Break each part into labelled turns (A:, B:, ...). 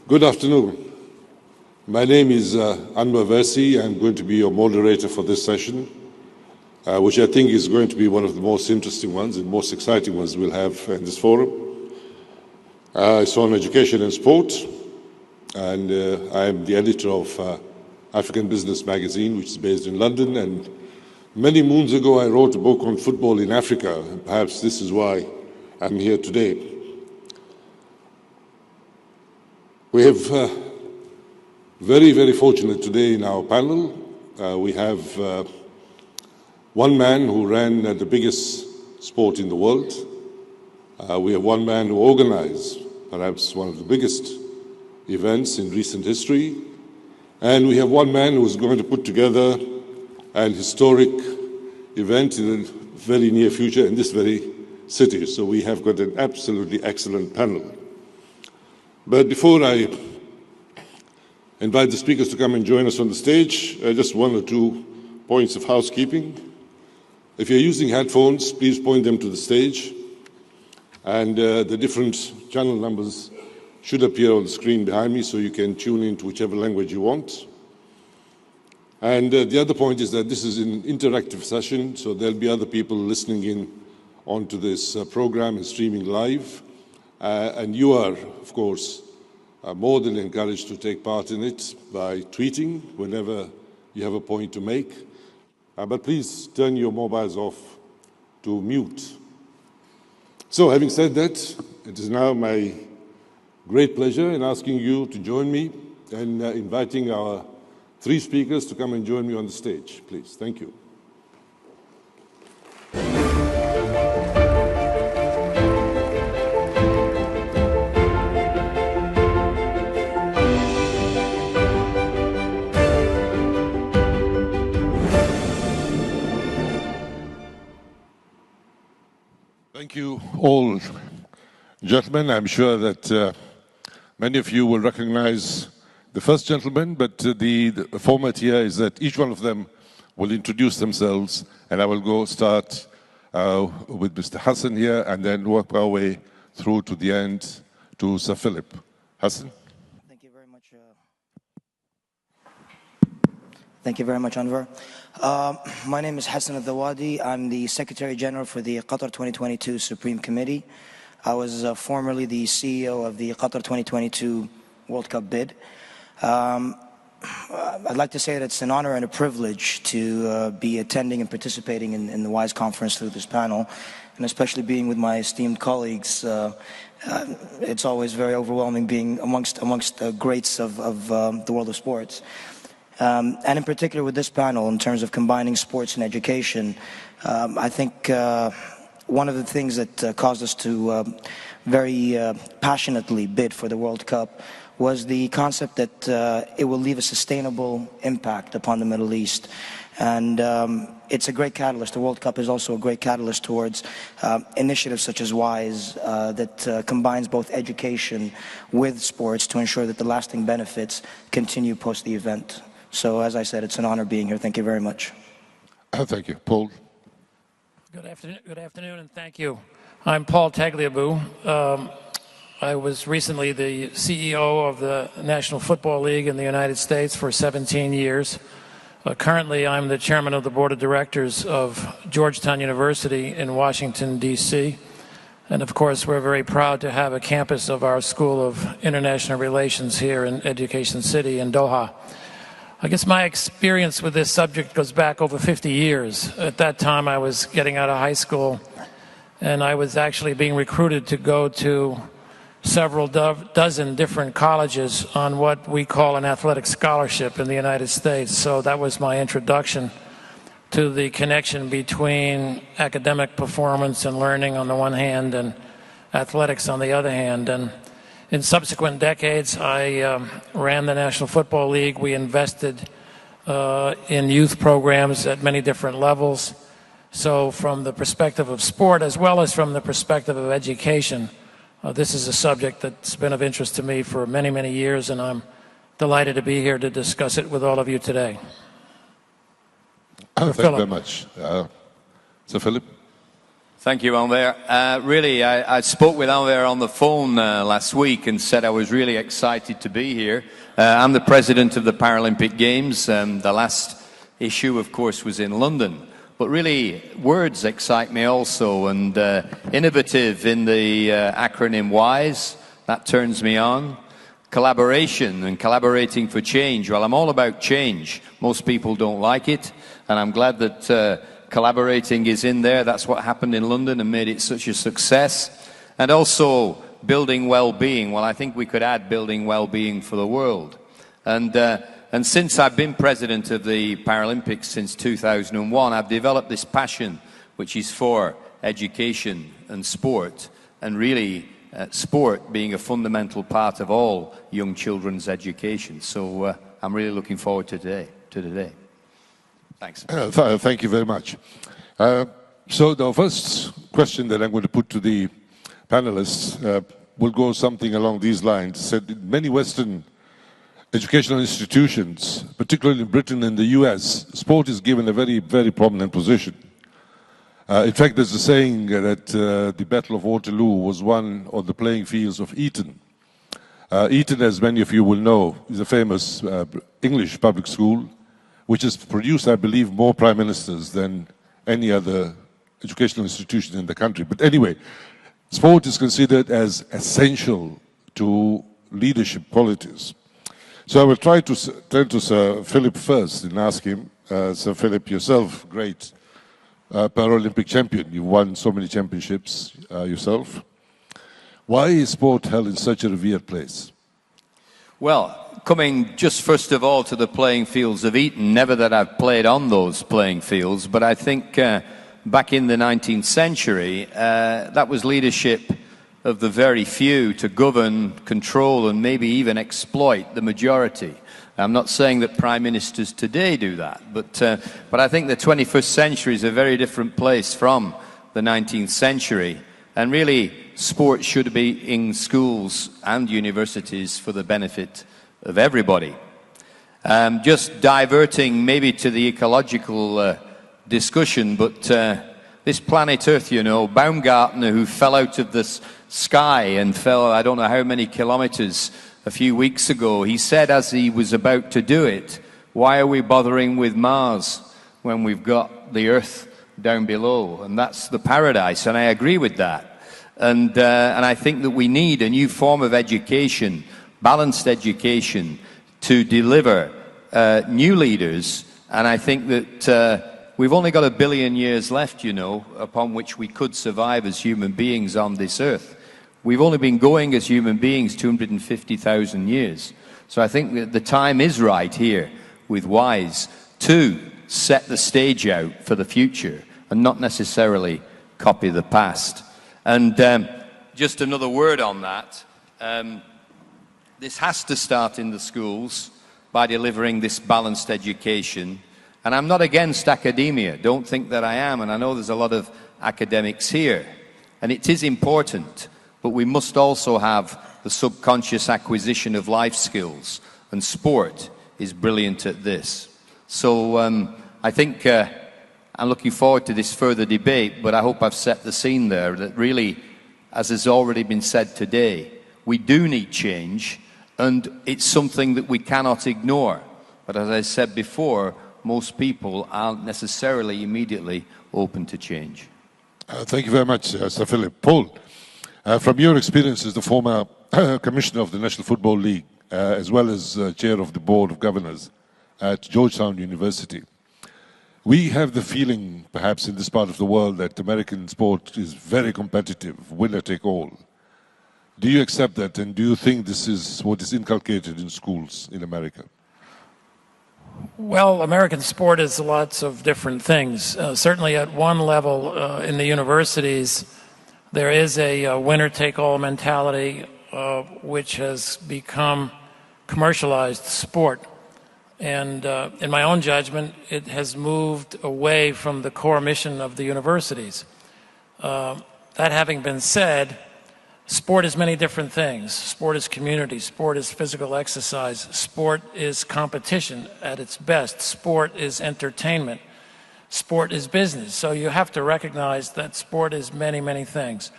A: Good afternoon. My name is Anwar Versi. I'm going to be your moderator for this session, which I think is going to be one of the most interesting ones and most exciting ones we'll have in this forum. It's on education and sport, and I'm the editor of African Business Magazine, which is based in London. And many moons ago, I wrote a book on football in Africa, and perhaps this is why I'm here today. We have very, very fortunate today in our panel. We have one man who ran the biggest sport in the world. We have one man who organized perhaps one of the biggest events in recent history. And we have one man who is going to put together an historic event in the very near future in this very city. So we have got an absolutely excellent panel. But before I invite the speakers to come and join us on the stage, just one or two points of housekeeping. If you're using headphones, please point them to the stage. And the different channel numbers should appear on the screen behind me so you can tune into whichever language you want. And the other point is that this is an interactive session, so there'll be other people listening in onto this program and streaming live. And you are, of course, more than encouraged to take part in it by tweeting whenever you have a point to make. But please turn your mobiles off to mute. So having said that, it is now my great pleasure in asking you to join me in inviting our three speakers to come and join me on the stage, please. Thank you. Thank you all, gentlemen. I'm sure that many of you will recognize the first gentleman, but the format here is that each one of them will introduce themselves, and I will start with Mr. Hassan here and then work our way through to the end to Sir Philip. Hassan?
B: Thank you very much. Thank you very much, Anwar. My name is Hassan Al-Dawadi. I'm the Secretary General for the Qatar 2022 Supreme Committee. I was formerly the CEO of the Qatar 2022 World Cup bid. I'd like to say that it's an honor and a privilege to be attending and participating in the WISE conference through this panel, and especially being with my esteemed colleagues. It's always very overwhelming being amongst the greats of the world of sports. And in particular with this panel, in terms of combining sports and education, I think one of the things that caused us to very passionately bid for the World Cup was the concept that it will leave a sustainable impact upon the Middle East. And it's a great catalyst. The World Cup is also a great catalyst towards initiatives such as WISE that combines both education with sports to ensure that the lasting benefits continue post the event. So, as I said, it's an honor being here. Thank you very much.
A: Thank you. Paul?
C: Good afternoon, and thank you. I'm Paul Tagliabue. I was recently the CEO of the National Football League in the United States for 17 years. Currently, I'm the chairman of the board of directors of Georgetown University in Washington, D.C. And of course, we're very proud to have a campus of our School of International Relations here in Education City in Doha. I guess my experience with this subject goes back over 50 years. At that time, I was getting out of high school, and I was actually being recruited to go to several dozen different colleges on what we call an athletic scholarship in the United States. So that was my introduction to the connection between academic performance and learning on the one hand and athletics on the other hand. And in subsequent decades, I ran the National Football League. We invested in youth programs at many different levels. So from the perspective of sport as well as from the perspective of education, this is a subject that's been of interest to me for many, many years, and I'm delighted to be here to discuss it with all of you today.
A: Thank you very much. Sir Philip?
D: Thank you, Anver. Really, I spoke with Anver on the phone last week and said I was really excited to be here. I'm the president of the Paralympic Games. The last issue, of course, was in London. But really, words excite me also, and innovative in the acronym WISE, that turns me on. Collaboration and collaborating for change. Well, I'm all about change. Most people don't like it, and I'm glad that collaborating is in there. That's what happened in London and made it such a success. And also building well-being. Well, I think we could add building well-being for the world. And since I've been president of the Paralympics since 2001, I've developed this passion, which is for education and sport, and really sport being a fundamental part of all young children's education. So I'm really looking forward to today. Thanks.
A: Thank you very much. So the first question that I'm going to put to the panelists will go something along these lines. Said in many Western educational institutions, particularly in Britain and the US, sport is given a very, very prominent position. In fact, there's a saying that the Battle of Waterloo was won on the playing fields of Eton. Eton, as many of you will know, is a famous English public school, which has produced, I believe, more prime ministers than any other educational institution in the country. But anyway, sport is considered as essential to leadership qualities. So I will try to turn to Sir Philip first and ask him, Sir Philip, yourself, great Paralympic champion. You've won so many championships yourself. Why is sport held in such a revered place?
D: Well, coming just first of all to the playing fields of Eton, never that I've played on those playing fields, but I think back in the 19th century, that was leadership of the very few to govern, control, and maybe even exploit the majority. I'm not saying that prime ministers today do that, but I think the 21st century is a very different place from the 19th century. And really, sport should be in schools and universities for the benefit of everybody. Just diverting maybe to the ecological discussion, but this planet Earth, you know, Baumgartner, who fell out of the sky and fell, I don't know how many kilometers a few weeks ago, he said as he was about to do it, why are we bothering with Mars when we've got the Earth down below? And that's the paradise, and I agree with that. And I think that we need a new form of education, balanced education, to deliver new leaders. And I think that we've only got 1 billion years left, you know, upon which we could survive as human beings on this earth. We've only been going as human beings 250,000 years. So I think that the time is right here with WISE to set the stage out for the future and not necessarily copy the past. And just another word on that. This has to start in the schools by delivering this balanced education. And I'm not against academia. Don't think that I am. And I know there's a lot of academics here. And it is important. But we must also have the subconscious acquisition of life skills. And sport is brilliant at this. So I think I'm looking forward to this further debate. But I hope I've set the scene there that really, as has already been said today, we do need change. And it's something that we cannot ignore. But as I said before, most people aren't necessarily immediately open to change.
A: Thank you very much, Sir Philip. Paul, from your experience as the former commissioner of the National Football League, as well as chair of the Board of Governors at Georgetown University, we have the feeling, perhaps in this part of the world, that American sport is very competitive, winner take all. Do you accept that, and do you think this is what is inculcated in schools in America?
C: Well, American sport is lots of different things. Certainly at one level in the universities, there is a winner-take-all mentality which has become commercialized sport. And in my own judgment, it has moved away from the core mission of the universities. That having been said, sport is many different things. Sport is community. Sport is physical exercise. Sport is competition at its best. Sport is entertainment. sport is business. So you have to recognize that sport is many, many things.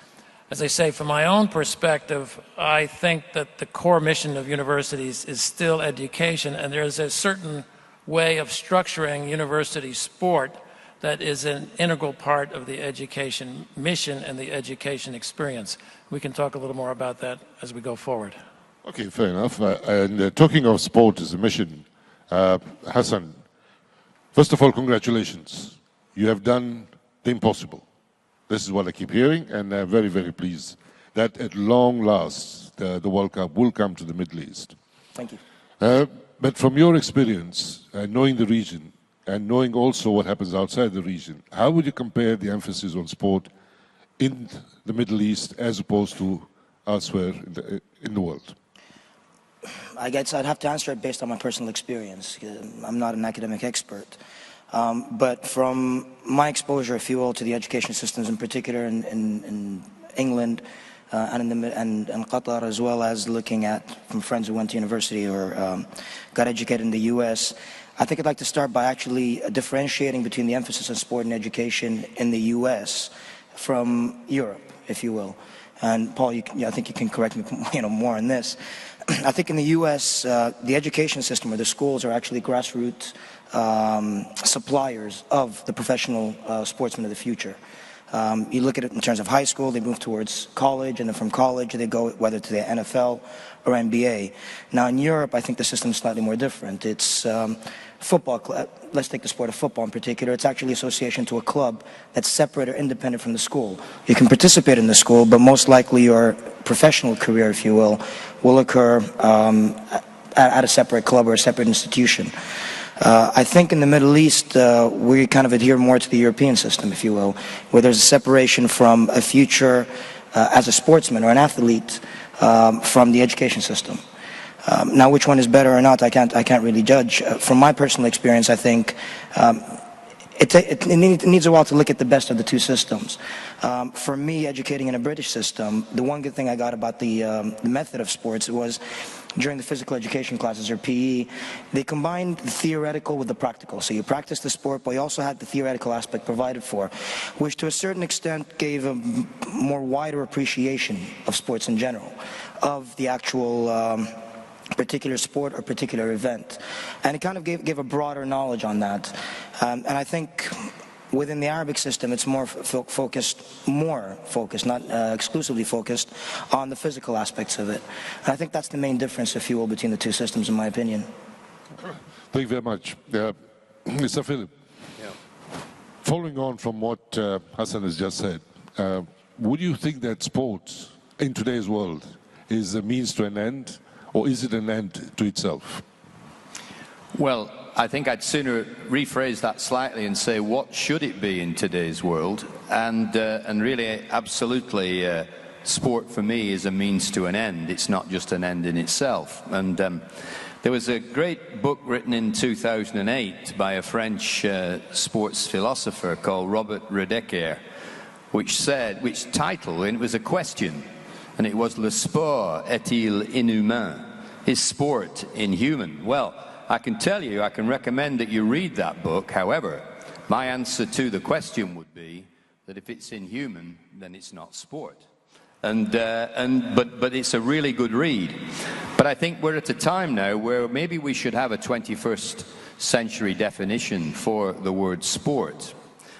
C: As I say, from my own perspective, I think that the core mission of universities is still education, and there's a certain way of structuring university sport that is an integral part of the education mission and the education experience. We can talk a little more about that as we go forward.
A: Okay, fair enough. And talking of sport as a mission, Hassan, first of all, congratulations. You have done the impossible. This is what I keep hearing, and I'm very, very pleased that at long last, the World Cup will come to the Middle East.
B: Thank you.
A: But from your experience, knowing the region, and knowing also what happens outside the region, how would you compare the emphasis on sport in the Middle East as opposed to elsewhere in the world?
B: I guess I'd have to answer it based on my personal experience. I'm not an academic expert. But from my exposure, if you will, to the education systems in particular in England and Qatar, as well as looking at from friends who went to university or got educated in the US, I think I'd like to start by actually differentiating between the emphasis on sport and education in the US from Europe, if you will. And Paul, I think you can correct me more on this. I think in the US, the education system or the schools are actually grassroots suppliers of the professional sportsmen of the future. You look at it in terms of high school, they move towards college, and then from college they go whether to the NFL or NBA. Now in Europe, I think the system is slightly more different. It's football. Let's take the sport of football in particular. It's actually association to a club that's separate or independent from the school. You can participate in the school, but most likely your professional career, if you will occur at a separate club or a separate institution. I think in the Middle East, we kind of adhere more to the European system, if you will, where there's a separation from a future as a sportsman or an athlete from the education system. Now, which one is better or not, I can't really judge. From my personal experience, I think it needs a while to look at the best of the two systems. For me, educating in a British system, the one good thing I got about the method of sports was during the physical education classes or PE, they combined the theoretical with the practical. So you practice the sport, but you also had the theoretical aspect provided for, which to a certain extent gave a more wider appreciation of sports in general, of the actual particular sport or particular event. And it kind of gave a broader knowledge on that. And I think within the Arabic system, it's more focused, not exclusively focused on the physical aspects of it. And I think that's the main difference, if you will, between the two systems, in my opinion.
A: Thank you very much. Mr. Philip, following on from what Hassan has just said, would you think that sports in today's world is a means to an end, or is it an end to itself?
D: Well, I think I'd sooner rephrase that slightly and say, what should it be in today's world? And really, absolutely, sport for me is a means to an end. It's not just an end in itself. And there was a great book written in 2008 by a French sports philosopher called Robert Redeker, which titled, and it was a question, and it was Le sport est-il inhumain? Is sport inhuman? Well, I can tell you, I can recommend that you read that book. However, my answer to the question would be that if it's inhuman, then it's not sport. But it's a really good read. But I think we're at a time now where maybe we should have a 21st century definition for the word sport.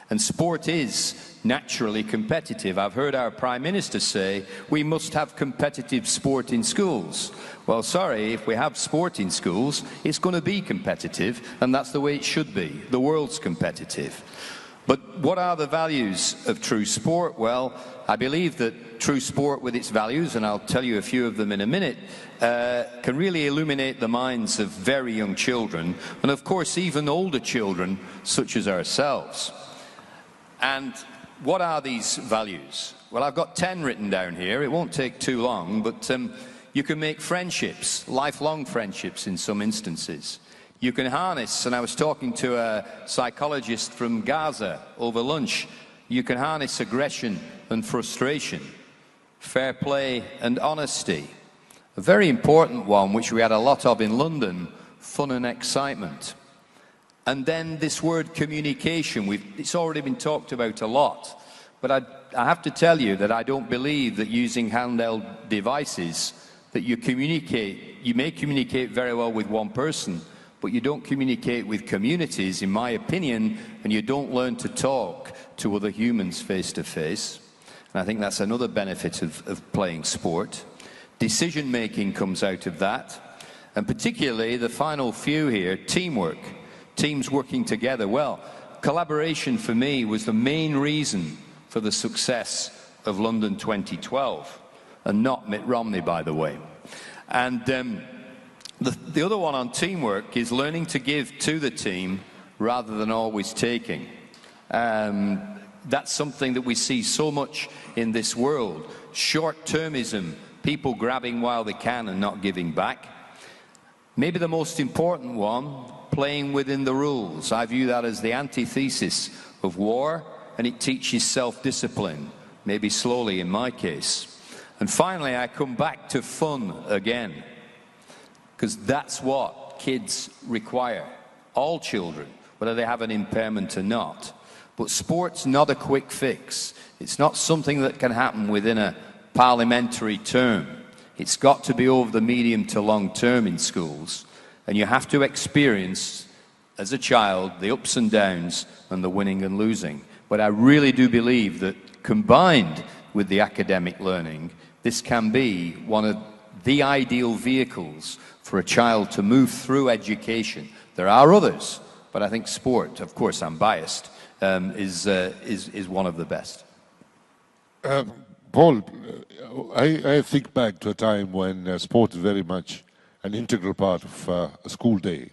D: And sport is naturally competitive. I've heard our Prime Minister say we must have competitive sport in schools. Well, sorry, if we have sport in schools, it's going to be competitive, and that's the way it should be. The world's competitive. But what are the values of true sport? Well, I believe that true sport with its values, and I'll tell you a few of them in a minute, can really illuminate the minds of very young children, and of course even older children such as ourselves. And what are these values? Well, I've got 10 written down here. It won't take too long, but you can make friendships, lifelong friendships in some instances. You can harness, and I was talking to a psychologist from Gaza over lunch, you can harness aggression and frustration, fair play and honesty. A very important one, which we had a lot of in London, fun and excitement. And then this word communication, it's already been talked about a lot. But I have to tell you that I don't believe that using handheld devices, that you may communicate very well with one person, but you don't communicate with communities, in my opinion, and you don't learn to talk to other humans face to face. And I think that's another benefit of playing sport. Decision making comes out of that. And particularly the final few here, teamwork. Teams working together. Well, collaboration for me was the main reason for the success of London 2012, and not Mitt Romney, by the way. And the other one on teamwork is learning to give to the team rather than always taking. That's something that we see so much in this world. Short-termism, people grabbing while they can and not giving back. Maybe the most important one, playing within the rules. I view that as the antithesis of war, and it teaches self-discipline, maybe slowly in my case. And finally, I come back to fun again, because that's what kids require, all children, whether they have an impairment or not. But sport's not a quick fix. It's not something that can happen within a parliamentary term. It's got to be over the medium to long term in schools. And you have to experience, as a child, the ups and downs and the winning and losing. But I really do believe that combined with the academic learning, this can be one of the ideal vehicles for a child to move through education. There are others, but I think sport, of course I'm biased, is one of the best.
A: Paul, I think back to a time when sport is very much an integral part of a school day.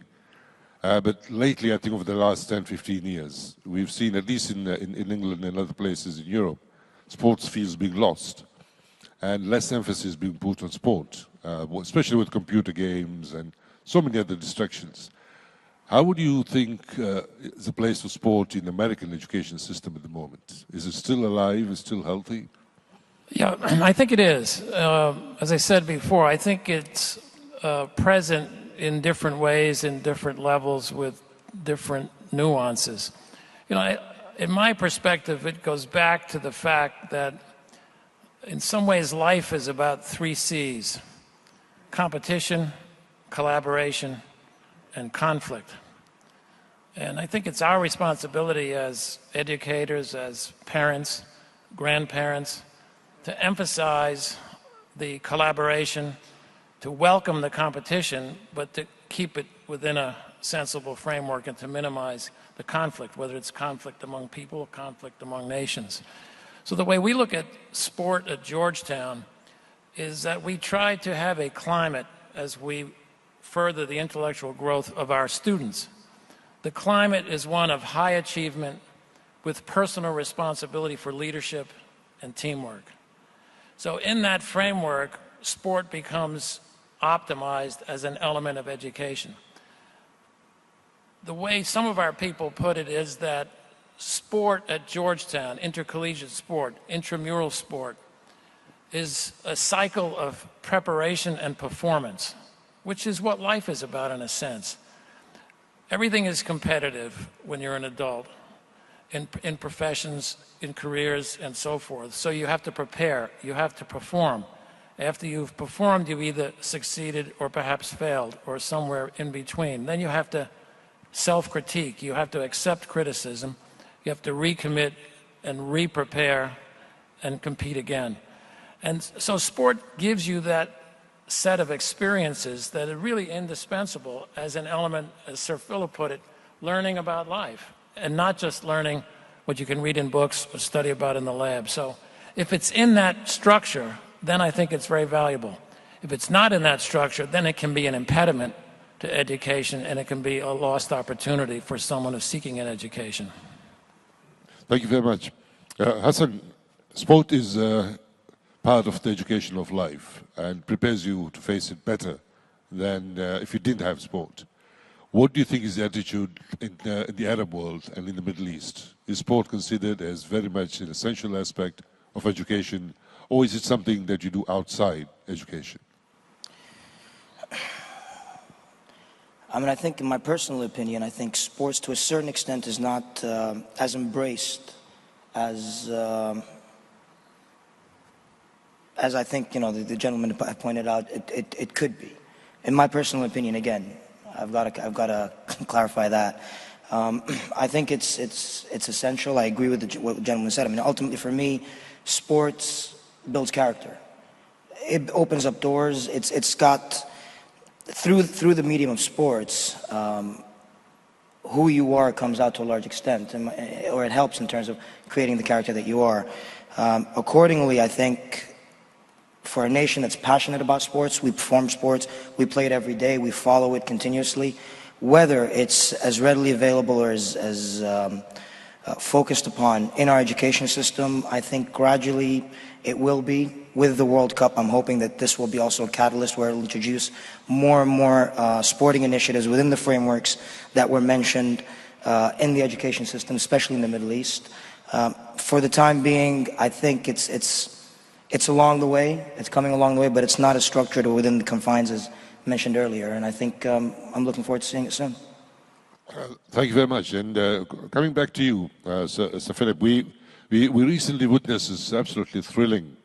A: But lately, I think over the last 10, 15 years, we've seen, at least in England and other places in Europe, sports fields being lost and less emphasis being put on sport, especially with computer games and so many other distractions. How would you think is the place for sport in the American education system at the moment? Is it still alive? Is it still healthy?
C: Yeah, I think it is. As I said before, I think it's present in different ways, in different levels, with different nuances. You know, in my perspective, it goes back to the fact that in some ways life is about 3 C's: competition, collaboration, and conflict. And I think it's our responsibility as educators, as parents, grandparents, to emphasize the collaboration, to welcome the competition, but to keep it within a sensible framework and to minimize the conflict, whether it's conflict among people, conflict among nations. So the way we look at sport at Georgetown is that we try to have a climate as we further the intellectual growth of our students. The climate is one of high achievement with personal responsibility for leadership and teamwork. So in that framework, sport becomes optimized as an element of education. The way some of our people put it is that sport at Georgetown, intercollegiate sport, intramural sport, is a cycle of preparation and performance, which is what life is about in a sense. Everything is competitive when you're an adult, in professions, in careers, and so forth. So you have to prepare, you have to perform. After you've performed, you've either succeeded or perhaps failed, or somewhere in between. Then you have to self-critique, you have to accept criticism, you have to recommit and re-prepare and compete again. And so sport gives you that set of experiences that are really indispensable as an element, as Sir Philip put it, learning about life, and not just learning what you can read in books or study about in the lab. So if it's in that structure, then I think it's very valuable. If it's not in that structure, then it can be an impediment to education, and it can be a lost opportunity for someone who's seeking an education.
A: Thank you very much. Hassan, sport is part of the education of life and prepares you to face it better than if you didn't have sport. What do you think is the attitude in the Arab world and in the Middle East? Is sport considered as very much an essential aspect of education, or is it something that you do outside education?
B: I mean, I think, in my personal opinion, I think sports, to a certain extent, is not as embraced as I think, the gentleman pointed out it could be. In my personal opinion, again, I've got to clarify that. I think it's essential. I agree with what the gentleman said. I mean, ultimately, for me, sports builds character. It opens up doors. It's got through the medium of sports, who you are comes out to a large extent, or it helps in terms of creating the character that you are. Accordingly, I think for a nation that's passionate about sports, we perform sports, we play it every day, we follow it continuously, whether it's as readily available or as focused upon in our education system. I think gradually it will be. With the World Cup, I'm hoping that this will be also a catalyst where it will introduce more and more sporting initiatives within the frameworks that were mentioned in the education system, especially in the Middle East. For the time being, I think it's along the way, it's coming along the way, but it's not as structured or within the confines as mentioned earlier, and I think I'm looking forward to seeing it soon.
A: Thank you very much. And coming back to you, Sir Philip, we recently witnessed this absolutely thrilling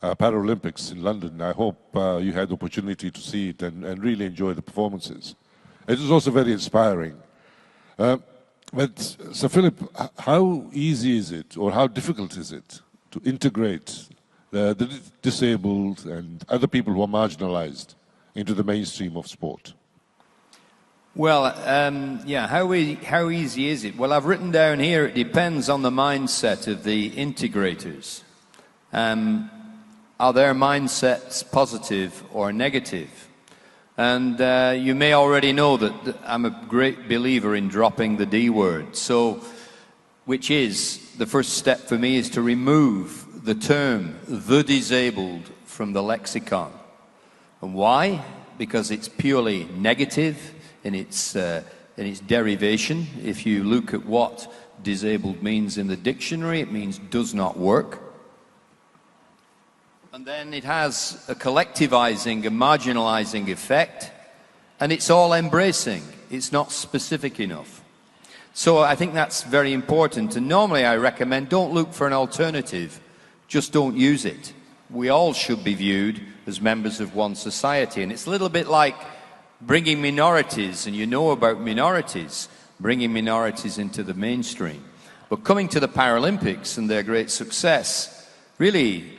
A: Paralympics in London. I hope you had the opportunity to see it and really enjoy the performances. It was also very inspiring. But Sir Philip, how easy is it, or how difficult is it to integrate the disabled and other people who are marginalized into the mainstream of sport?
D: Well, yeah, how easy is it? Well, I've written down here, it depends on the mindset of the integrators. Are their mindsets positive or negative? And you may already know that I'm a great believer in dropping the D word. So, which is, the first step for me is to remove the term the disabled from the lexicon. And why? Because it's purely negative in its derivation. If you look at what disabled means in the dictionary, it means does not work. And then it has a collectivizing, a marginalizing effect, and it's all embracing. It's not specific enough. So I think that's very important, and normally I recommend don't look for an alternative, just don't use it. We all should be viewed as members of one society, and it's a little bit like bringing minorities, and you know about minorities, bringing minorities into the mainstream. But coming to the Paralympics and their great success, really,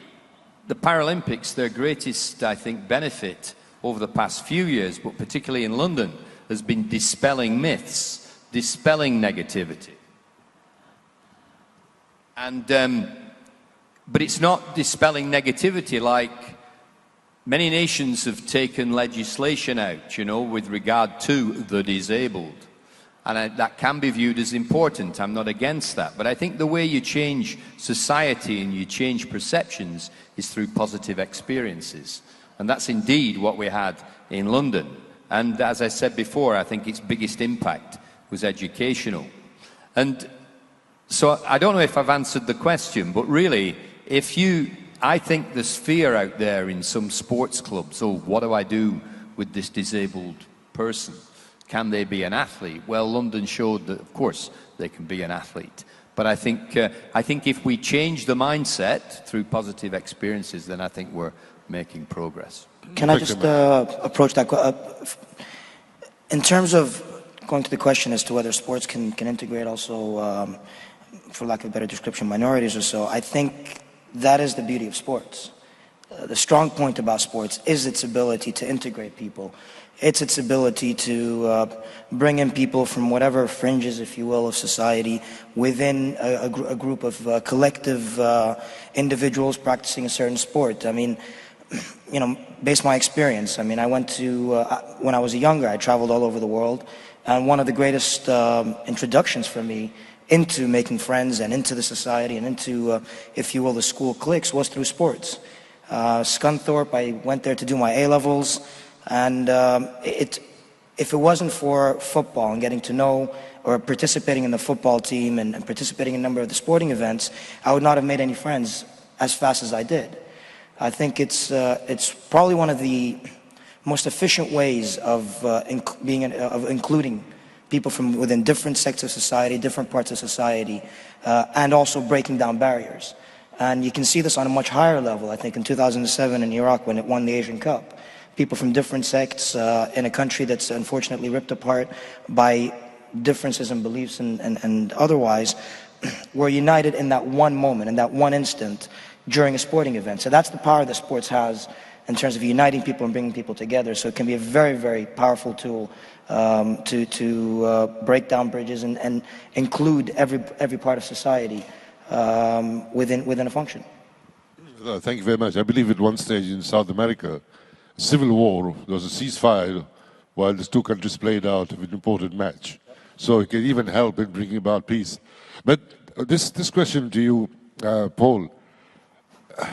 D: the Paralympics, their greatest, I think, benefit over the past few years, but particularly in London, has been dispelling myths, dispelling negativity. And, but it's not dispelling negativity like many nations have taken legislation out, you know, with regard to the disabled. And that can be viewed as important. I'm not against that. But I think the way you change society and you change perceptions is through positive experiences. And that's indeed what we had in London. And as I said before, I think its biggest impact was educational. And so I don't know if I've answered the question, but really, I think there's fear out there in some sports clubs. Oh, what do I do with this disabled person? Can they be an athlete? Well, London showed that, of course, they can be an athlete. But I think if we change the mindset through positive experiences, then I think we're making progress.
B: Can I just approach that? In terms of going to the question as to whether sports can integrate also, for lack of a better description, minorities or so, I think that is the beauty of sports. The strong point about sports is its ability to integrate people. It's its ability to bring in people from whatever fringes, if you will, of society within a group of collective individuals practicing a certain sport. I mean, you know, based on my experience, I mean, I went to, when I was younger, I traveled all over the world, and one of the greatest introductions for me into making friends and into the society and into, if you will, the school cliques was through sports. Scunthorpe, I went there to do my A-levels. And if it wasn't for football and getting to know or participating in the football team and participating in a number of the sporting events, I would not have made any friends as fast as I did. I think it's probably one of the most efficient ways of, of including people from within different sectors of society, different parts of society, and also breaking down barriers. And you can see this on a much higher level, I think, in 2007 in Iraq when it won the Asian Cup. People from different sects in a country that's unfortunately ripped apart by differences in beliefs and otherwise were united in that one moment, in that one instant during a sporting event. So that's the power that sports has in terms of uniting people and bringing people together. So it can be a very, very powerful tool to break down bridges and include every part of society within a function.
A: Thank you very much. I believe at one stage in South America, civil war, there was a ceasefire while these two countries played out of an important match. So it can even help in bringing about peace. But this question to you, Paul,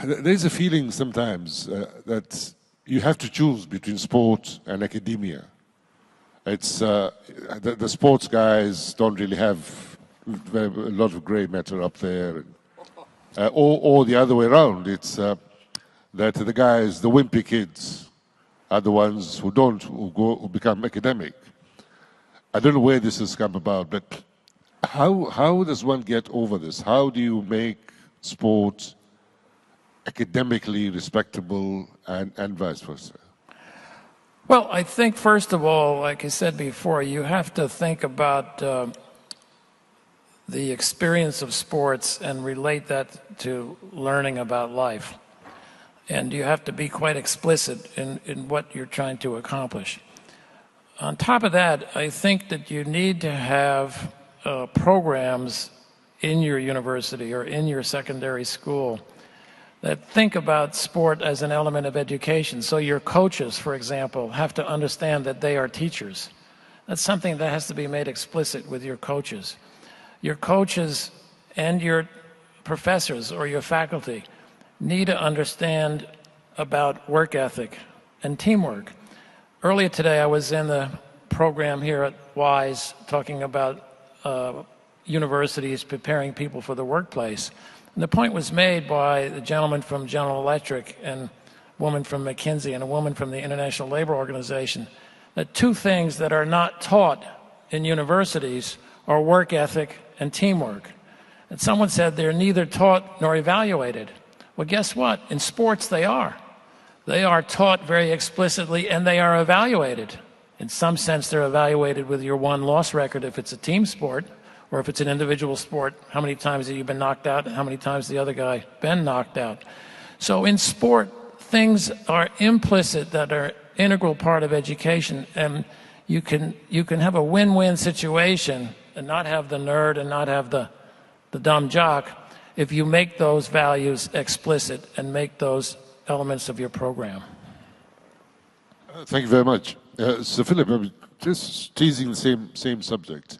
A: there's a feeling sometimes that you have to choose between sport and academia. It's the sports guys don't really have a lot of grey matter up there, or the other way around. It's that the guys, the wimpy kids, are the ones who become academic. I don't know where this has come about, but how does one get over this? How do you make sport academically respectable and vice versa?
C: Well, I think, first of all, like I said before, you have to think about the experience of sports and relate that to learning about life. And you have to be quite explicit in what you're trying to accomplish. On top of that, I think that you need to have programs in your university or in your secondary school that think about sport as an element of education. So your coaches, for example, have to understand that they are teachers. That's something that has to be made explicit with your coaches. Your coaches and your professors or your faculty need to understand about work ethic and teamwork. Earlier today, I was in the program here at WISE talking about universities preparing people for the workplace. And the point was made by the gentleman from General Electric and a woman from McKinsey and a woman from the International Labor Organization that two things that are not taught in universities are work ethic and teamwork. And someone said they're neither taught nor evaluated. Well, guess what? In sports, they are. They are taught very explicitly and they are evaluated. In some sense, they're evaluated with your won-loss record if it's a team sport, or if it's an individual sport, how many times have you been knocked out and how many times the other guy been knocked out. So in sport, things are implicit that are integral part of education, and you can have a win-win situation and not have the nerd and not have the dumb jock if you make those values explicit and make those elements of your program.
A: Thank you very much. So Philip, I'm just teasing the same subject.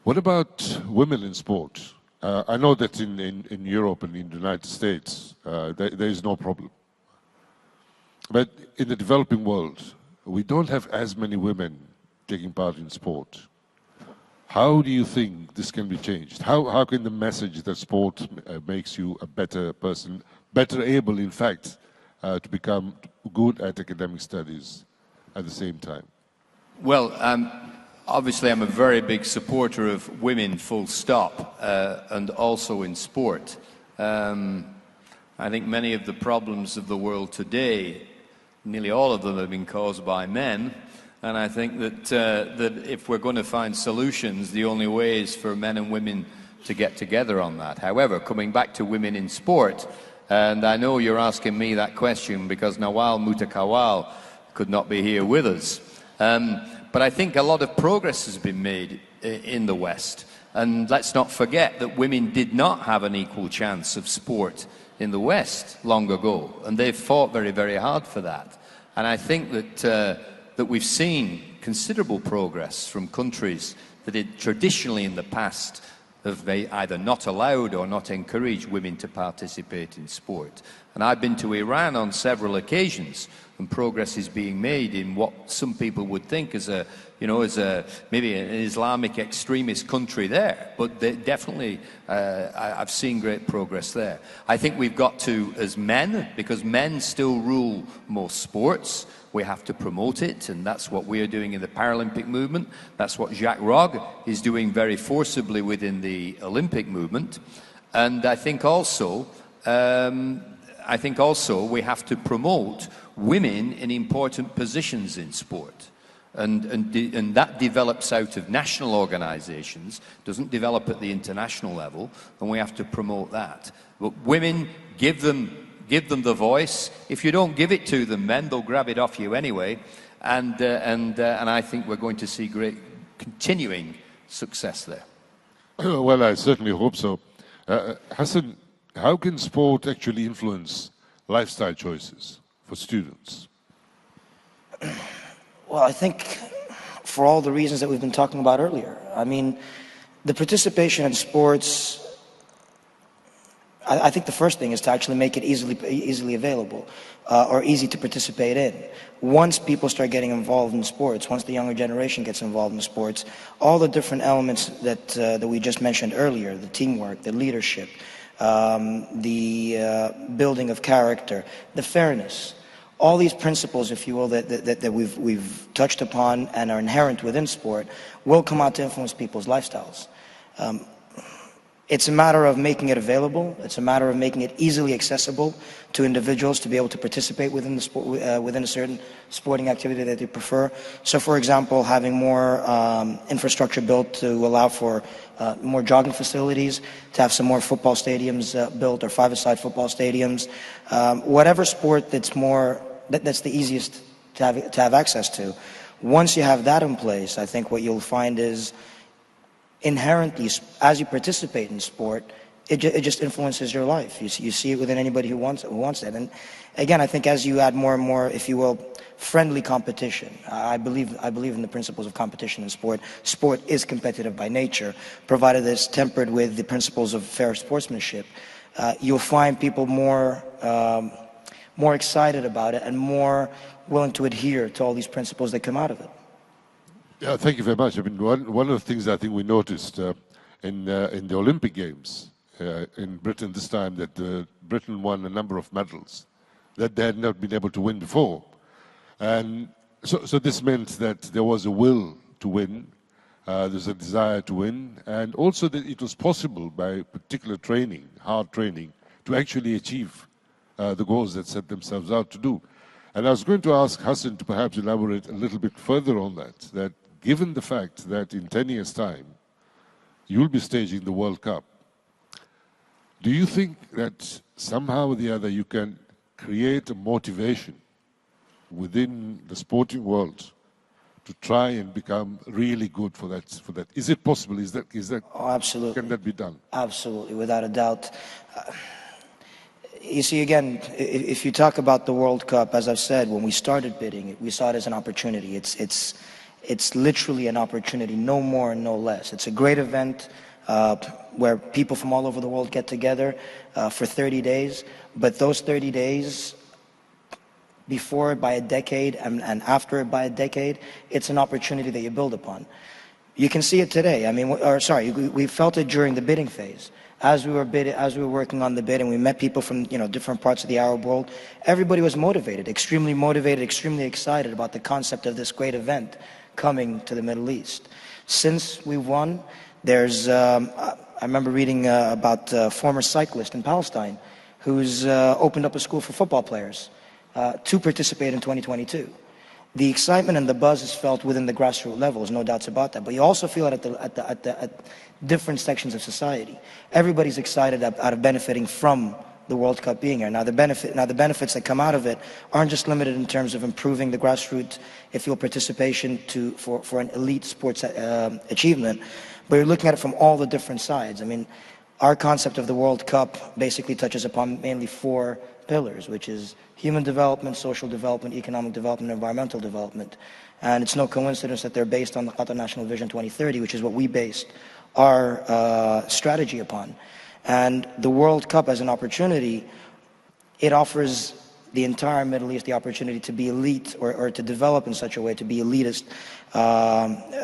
A: What about women in sport? I know that in Europe and in the United States, there is no problem. But in the developing world, we don't have as many women taking part in sport. How do you think this can be changed? How can the message that sport makes you a better person, better able, in fact, to become good at academic studies at the same time?
D: Well, obviously I'm a very big supporter of women, full stop, and also in sport. I think many of the problems of the world today, nearly all of them have been caused by men. And I think that if we're going to find solutions, the only way is for men and women to get together on that. However, coming back to women in sport, and I know you're asking me that question because Nawal Mutakawal could not be here with us. But I think a lot of progress has been made in the West. And let's not forget that women did not have an equal chance of sport in the West long ago. And they've fought very, very hard for that. And I think that we've seen considerable progress from countries that had traditionally in the past have either not allowed or not encouraged women to participate in sport. And I've been to Iran on several occasions, and progress is being made in what some people would think as a, you know, as a maybe an Islamic extremist country there. But definitely, I've seen great progress there. I think we've got to, as men, because men still rule most sports, we have to promote it, and that's what we're doing in the Paralympic movement. That's what Jacques Rogge is doing very forcibly within the Olympic movement. And I think also we have to promote women in important positions in sport. And that develops out of national organizations, doesn't develop at the international level, and we have to promote that. But women, give them the voice. If you don't give it to them, men, they'll grab it off you anyway. And I think we're going to see great continuing success there.
A: Well, I certainly hope so. Hassan, how can sport actually influence lifestyle choices for students?
B: Well, I think for all the reasons that we've been talking about earlier. I mean, the participation in sports, I think the first thing is to actually make it easily available or easy to participate in. Once people start getting involved in sports, once the younger generation gets involved in sports, all the different elements that we just mentioned earlier, the teamwork, the leadership, the building of character, the fairness, all these principles, if you will, that we've touched upon and are inherent within sport will come out to influence people's lifestyles. It's a matter of making it available. It's a matter of making it easily accessible to individuals to be able to participate within the sport, within a certain sporting activity that they prefer. So, for example, having more infrastructure built to allow for more jogging facilities, to have some more football stadiums built or five-a-side football stadiums. Whatever sport that's the easiest to have access to. Once you have that in place, I think what you'll find is inherently, as you participate in sport, it just influences your life. You see it within anybody who wants it. And again, I think as you add more and more, if you will, friendly competition, I believe in the principles of competition in sport. Sport is competitive by nature, provided it's tempered with the principles of fair sportsmanship. You'll find people more excited about it and more willing to adhere to all these principles that come out of it.
A: Yeah, thank you very much. I mean, one of the things I think we noticed in the Olympic Games in Britain this time, that Britain won a number of medals that they had not been able to win before. And so this meant that there was a will to win, there's a desire to win, and also that it was possible by particular training, hard training, to actually achieve the goals that set themselves out to do. And I was going to ask Hassan to perhaps elaborate a little bit further on that given the fact that in 10 years' time, you'll be staging the World Cup, do you think that somehow or the other you can create a motivation within the sporting world to try and become really good for that? Is it possible? Is that
B: Oh, absolutely.
A: Can that be done?
B: Absolutely, without a doubt. You see, again, if you talk about the World Cup, as I've said, when we started bidding, we saw it as an opportunity. It's literally an opportunity, no more and no less. It's a great event where people from all over the world get together for 30 days. But those 30 days, before it by a decade and after it by a decade, it's an opportunity that you build upon. You can see it today. I mean, we felt it during the bidding phase. As we were working on the bid, and we met people from different parts of the Arab world, everybody was motivated, extremely excited about the concept of this great event coming to the Middle East. Since we won, there's I remember reading about a former cyclist in Palestine who's opened up a school for football players to participate in 2022. The excitement and the buzz is felt within the grassroots levels, no doubts about that. But you also feel it at different sections of society. Everybody's excited out of benefiting from the World Cup being here. Now the benefits that come out of it aren't just limited in terms of improving the grassroots, if you will, participation for an elite sports achievement, but you're looking at it from all the different sides. I mean, our concept of the World Cup basically touches upon mainly 4 pillars, which is human development, social development, economic development, environmental development. And it's no coincidence that they're based on the Qatar National Vision 2030, which is what we based our strategy upon. And the World Cup as an opportunity, it offers the entire Middle East the opportunity to be elite, or to develop in such a way to be elitist,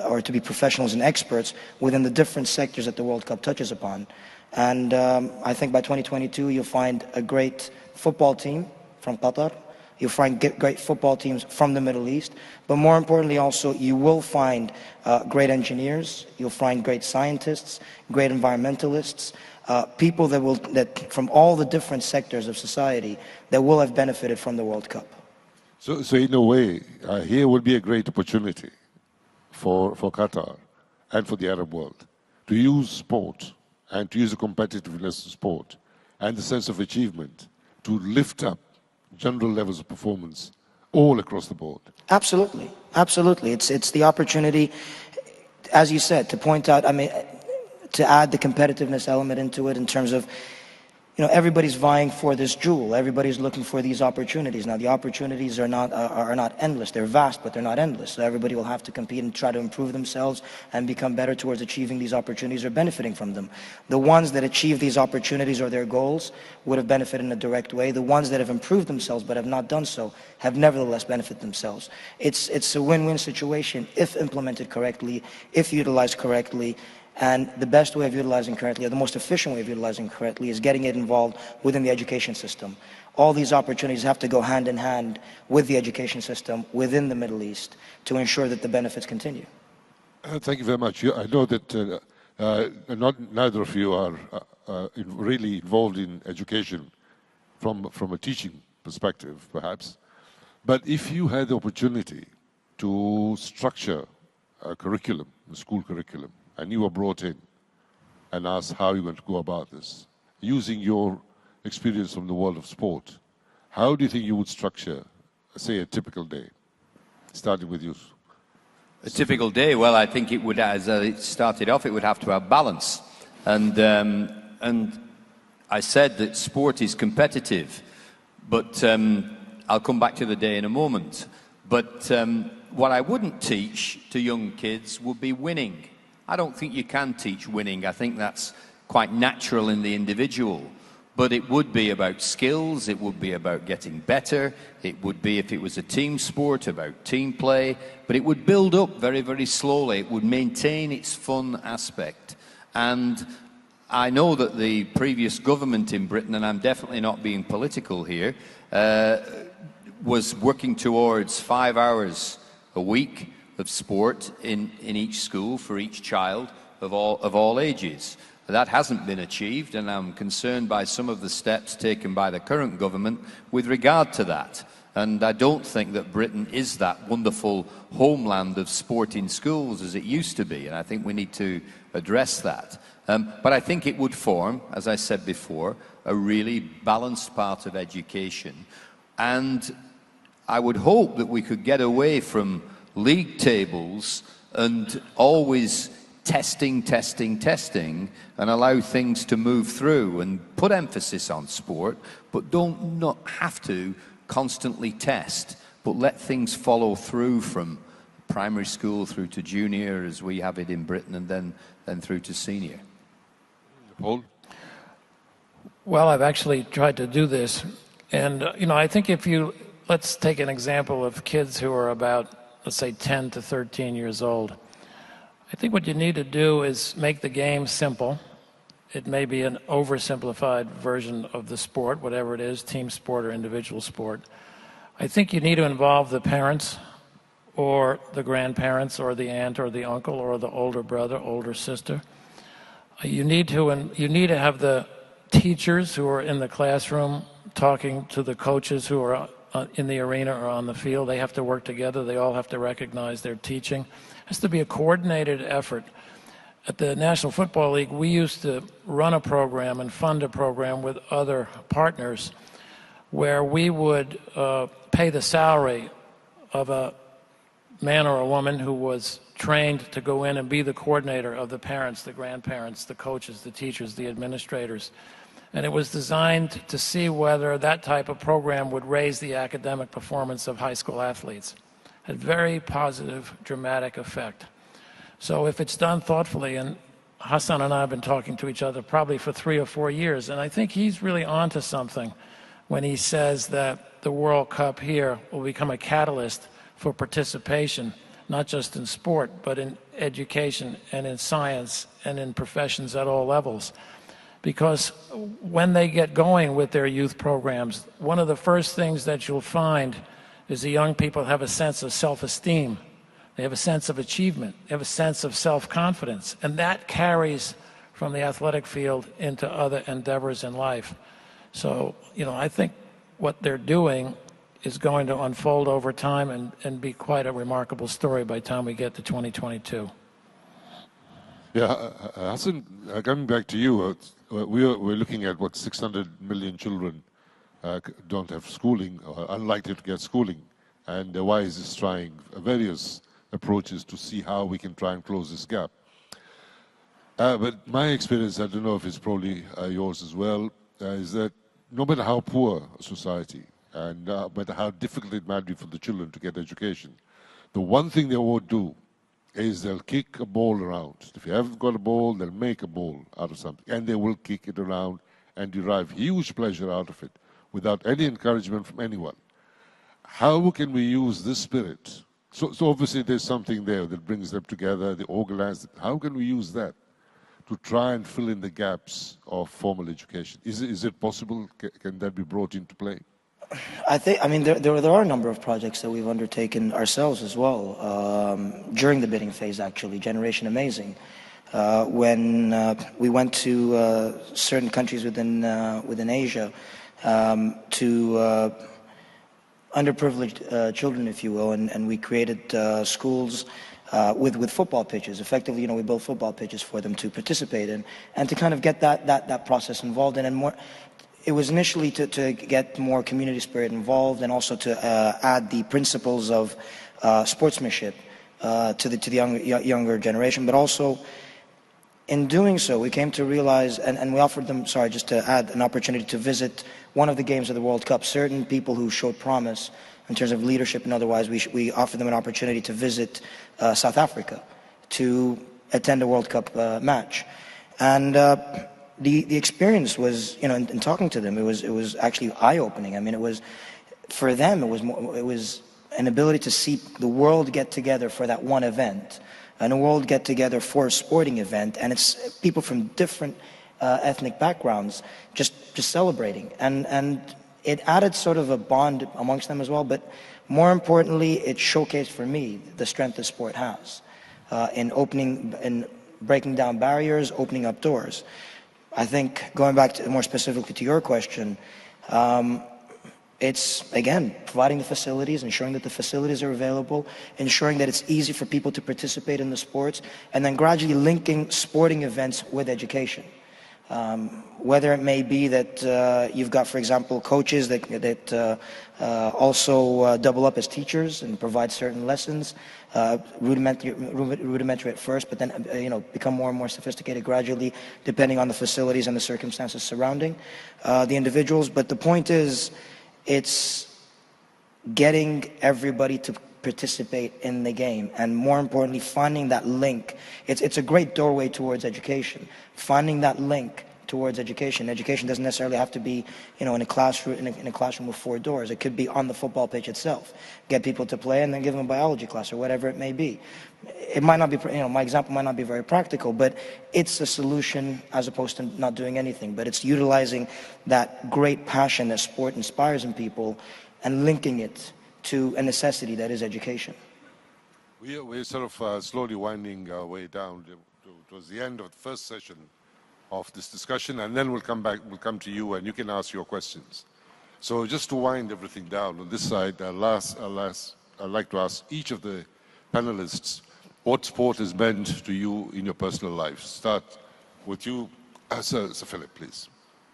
B: or to be professionals and experts within the different sectors that the World Cup touches upon. And I think by 2022 you'll find a great football team from Qatar, you'll find great football teams from the Middle East, but more importantly also you will find great engineers, you'll find great scientists, great environmentalists, people that from all the different sectors of society that will have benefited from the World Cup.
A: So in a way, here will be a great opportunity for Qatar and for the Arab world to use sport and to use the competitiveness of sport and the sense of achievement to lift up general levels of performance all across the board.
B: Absolutely, absolutely. It's the opportunity, as you said, to point out, I mean, to add the competitiveness element into it in terms of, you know, everybody's vying for this jewel. Everybody's looking for these opportunities. Now, the opportunities are not endless. They're vast, but they're not endless. So everybody will have to compete and try to improve themselves and become better towards achieving these opportunities or benefiting from them. The ones that achieve these opportunities or their goals would have benefited in a direct way. The ones that have improved themselves but have not done so have nevertheless benefited themselves. It's a win-win situation if implemented correctly, if utilized correctly. And the best way of utilizing correctly, or the most efficient way of utilizing correctly, is getting it involved within the education system. All these opportunities have to go hand in hand with the education system within the Middle East to ensure that the benefits continue.
A: Thank you very much. I know that neither of you are really involved in education from a teaching perspective, perhaps. But if you had the opportunity to structure a curriculum, a school curriculum, and you were brought in and asked how you're going to go about this, using your experience from the world of sport, how do you think you would structure, say, a typical day, starting with you?
D: A typical day, well, I think it would, as it started off, it would have to have balance. And I said that sport is competitive, but I'll come back to the day in a moment. But what I wouldn't teach to young kids would be winning. I don't think you can teach winning. I think that's quite natural in the individual. But it would be about skills, it would be about getting better, it would be, if it was a team sport, about team play, but it would build up very, very slowly. It would maintain its fun aspect. And I know that the previous government in Britain, and I'm definitely not being political here, was working towards 5 hours a week of sport in each school for each child of all ages. That hasn't been achieved, and I'm concerned by some of the steps taken by the current government with regard to that. And I don't think that Britain is that wonderful homeland of sport in schools as it used to be, and I think we need to address that. But I think it would form, as I said before, a really balanced part of education. And I would hope that we could get away from league tables and always testing, and allow things to move through and put emphasis on sport, but don't not have to constantly test, but let things follow through from primary school through to junior, as we have it in Britain, and then through to senior.
A: Paul?
C: Well, I've actually tried to do this, and you know, I think let's take an example of kids who are about, let's say, 10 to 13 years old. I think what you need to do is make the game simple. It may be an oversimplified version of the sport, whatever it is, team sport or individual sport. I think you need to involve the parents or the grandparents or the aunt or the uncle or the older brother, older sister. You need to have the teachers who are in the classroom talking to the coaches who are in the arena or on the field. They have to work together. They all have to recognize their teaching. It has to be a coordinated effort. At the National Football League, we used to run a program and fund a program with other partners where we would pay the salary of a man or a woman who was trained to go in and be the coordinator of the parents, the grandparents, the coaches, the teachers, the administrators. And it was designed to see whether that type of program would raise the academic performance of high school athletes. Had very positive, dramatic effect. So if it's done thoughtfully, and Hassan and I have been talking to each other probably for 3 or 4 years, and I think he's really onto something when he says that the World Cup here will become a catalyst for participation, not just in sport, but in education and in science and in professions at all levels. Because when they get going with their youth programs, one of the first things that you'll find is the young people have a sense of self-esteem. They have a sense of achievement. They have a sense of self-confidence. And that carries from the athletic field into other endeavors in life. So, I think what they're doing is going to unfold over time and be quite a remarkable story by the time we get to 2022.
A: Yeah, Hassan, coming back to you, we're looking at 600 million children don't have schooling or are unlikely to get schooling. And WISE is trying various approaches to see how we can try and close this gap. But my experience, I don't know if it's probably yours as well, is that no matter how poor a society and no matter how difficult it might be for the children to get education, the one thing they won't do is they'll kick a ball around. If you haven't got a ball, they'll make a ball out of something, and they will kick it around and derive huge pleasure out of it without any encouragement from anyone. How can we use this spirit? So obviously there's something there that brings them together, they organize it. How can we use that to try and fill in the gaps of formal education? Is it possible? Can that be brought into play?
B: I mean, there are a number of projects that we've undertaken ourselves as well during the bidding phase. Actually, Generation Amazing, when we went to certain countries within Asia to underprivileged children, if you will, and we created schools with football pitches. Effectively, we built football pitches for them to participate in, and to kind of get that process involved in, and more. It was initially to get more community spirit involved, and also to add the principles of sportsmanship to the younger generation. But also, in doing so, we came to realize, and we offered them, just to add, an opportunity to visit one of the games of the World Cup. Certain people who showed promise in terms of leadership and otherwise, we offered them an opportunity to visit South Africa to attend a World Cup match. And the experience was, in talking to them, it was actually eye-opening. I mean, it was, for them, it was an ability to see the world get together for that one event, and a world get together for a sporting event, and it's people from different ethnic backgrounds just celebrating, and it added sort of a bond amongst them as well. But more importantly, it showcased for me the strength that sport has in breaking down barriers, opening up doors. I think, going back to more specifically to your question, it's, again, providing the facilities, ensuring that the facilities are available, ensuring that it's easy for people to participate in the sports, and then gradually linking sporting events with education. Whether it may be that you've got, for example, coaches that also double up as teachers and provide certain lessons, rudimentary at first, but then become more and more sophisticated gradually, depending on the facilities and the circumstances surrounding the individuals. But the point is, it's getting everybody to participate in the game, and more importantly, finding that link. It's a great doorway towards education. Finding that link towards education. Education doesn't necessarily have to be, in a classroom with 4 doors. It could be on the football pitch itself. Get people to play, and then give them a biology class or whatever it may be. It might not be, my example might not be very practical, but it's a solution as opposed to not doing anything. But it's utilizing that great passion that sport inspires in people and linking it to a necessity that is education.
A: We're sort of slowly winding our way down towards the end of the first session of this discussion, and then we'll come to you, and you can ask your questions. So just to wind everything down on this side, I'd like to ask each of the panelists what sport has meant to you in your personal life. Start with you, Sir Philip, please.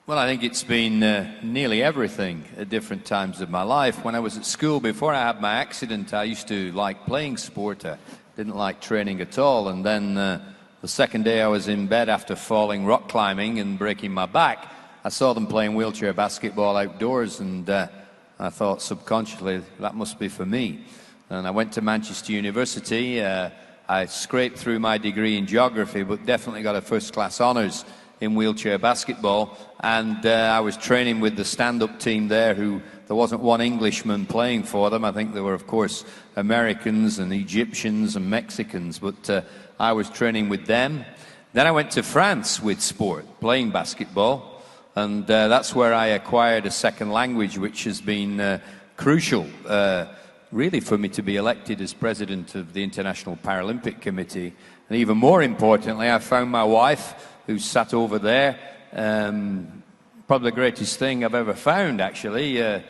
D: Well, I think it's been nearly everything at different times of my life. When I was at school, before I had my accident, I used to like playing sport. I didn't like training at all. And then the second day I was in bed after falling rock climbing and breaking my back, I saw them playing wheelchair basketball outdoors, and I thought subconsciously that must be for me. And I went to Manchester University, I scraped through my degree in geography, but definitely got a first-class honours in wheelchair basketball. And I was training with the stand-up team there, who there wasn't one Englishman playing for them. I think there were, of course, Americans and Egyptians and Mexicans, but I was training with them. Then I went to France with sport, playing basketball, and that's where I acquired a second language, which has been crucial, really, for me to be elected as president of the International Paralympic Committee. And even more importantly, I found my wife, who sat over there, probably the greatest thing I've ever found, actually.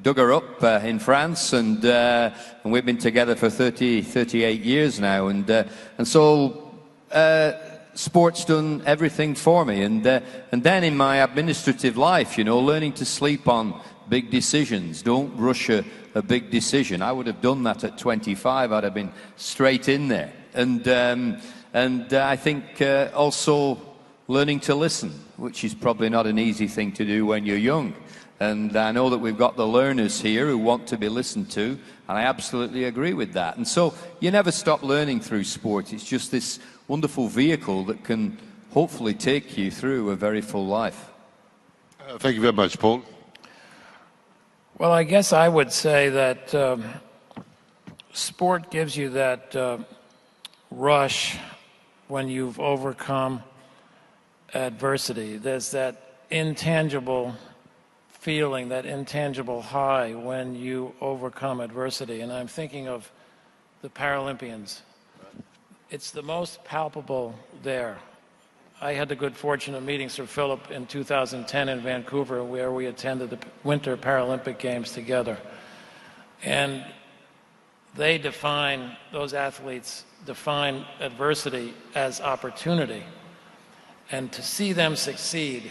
D: Dug her up in France, and we've been together for 38 years now. And so sport's done everything for me. And then in my administrative life, you know, learning to sleep on big decisions. Don't rush a big decision. I would have done that at 25. I'd have been straight in there. And I think also learning to listen, which is probably not an easy thing to do when you're young. And I know that we've got the learners here who want to be listened to, and I absolutely agree with that. And so you never stop learning through sport. It's just this wonderful vehicle that can hopefully take you through a very full life.
A: Thank you very much, Paul.
C: Well, I guess I would say that sport gives you that rush when you've overcome adversity. There's that intangible feeling, that intangible high when you overcome adversity. And I'm thinking of the Paralympians. It's the most palpable there. I had the good fortune of meeting Sir Philip in 2010 in Vancouver, where we attended the Winter Paralympic Games together. And those athletes define adversity as opportunity. And to see them succeed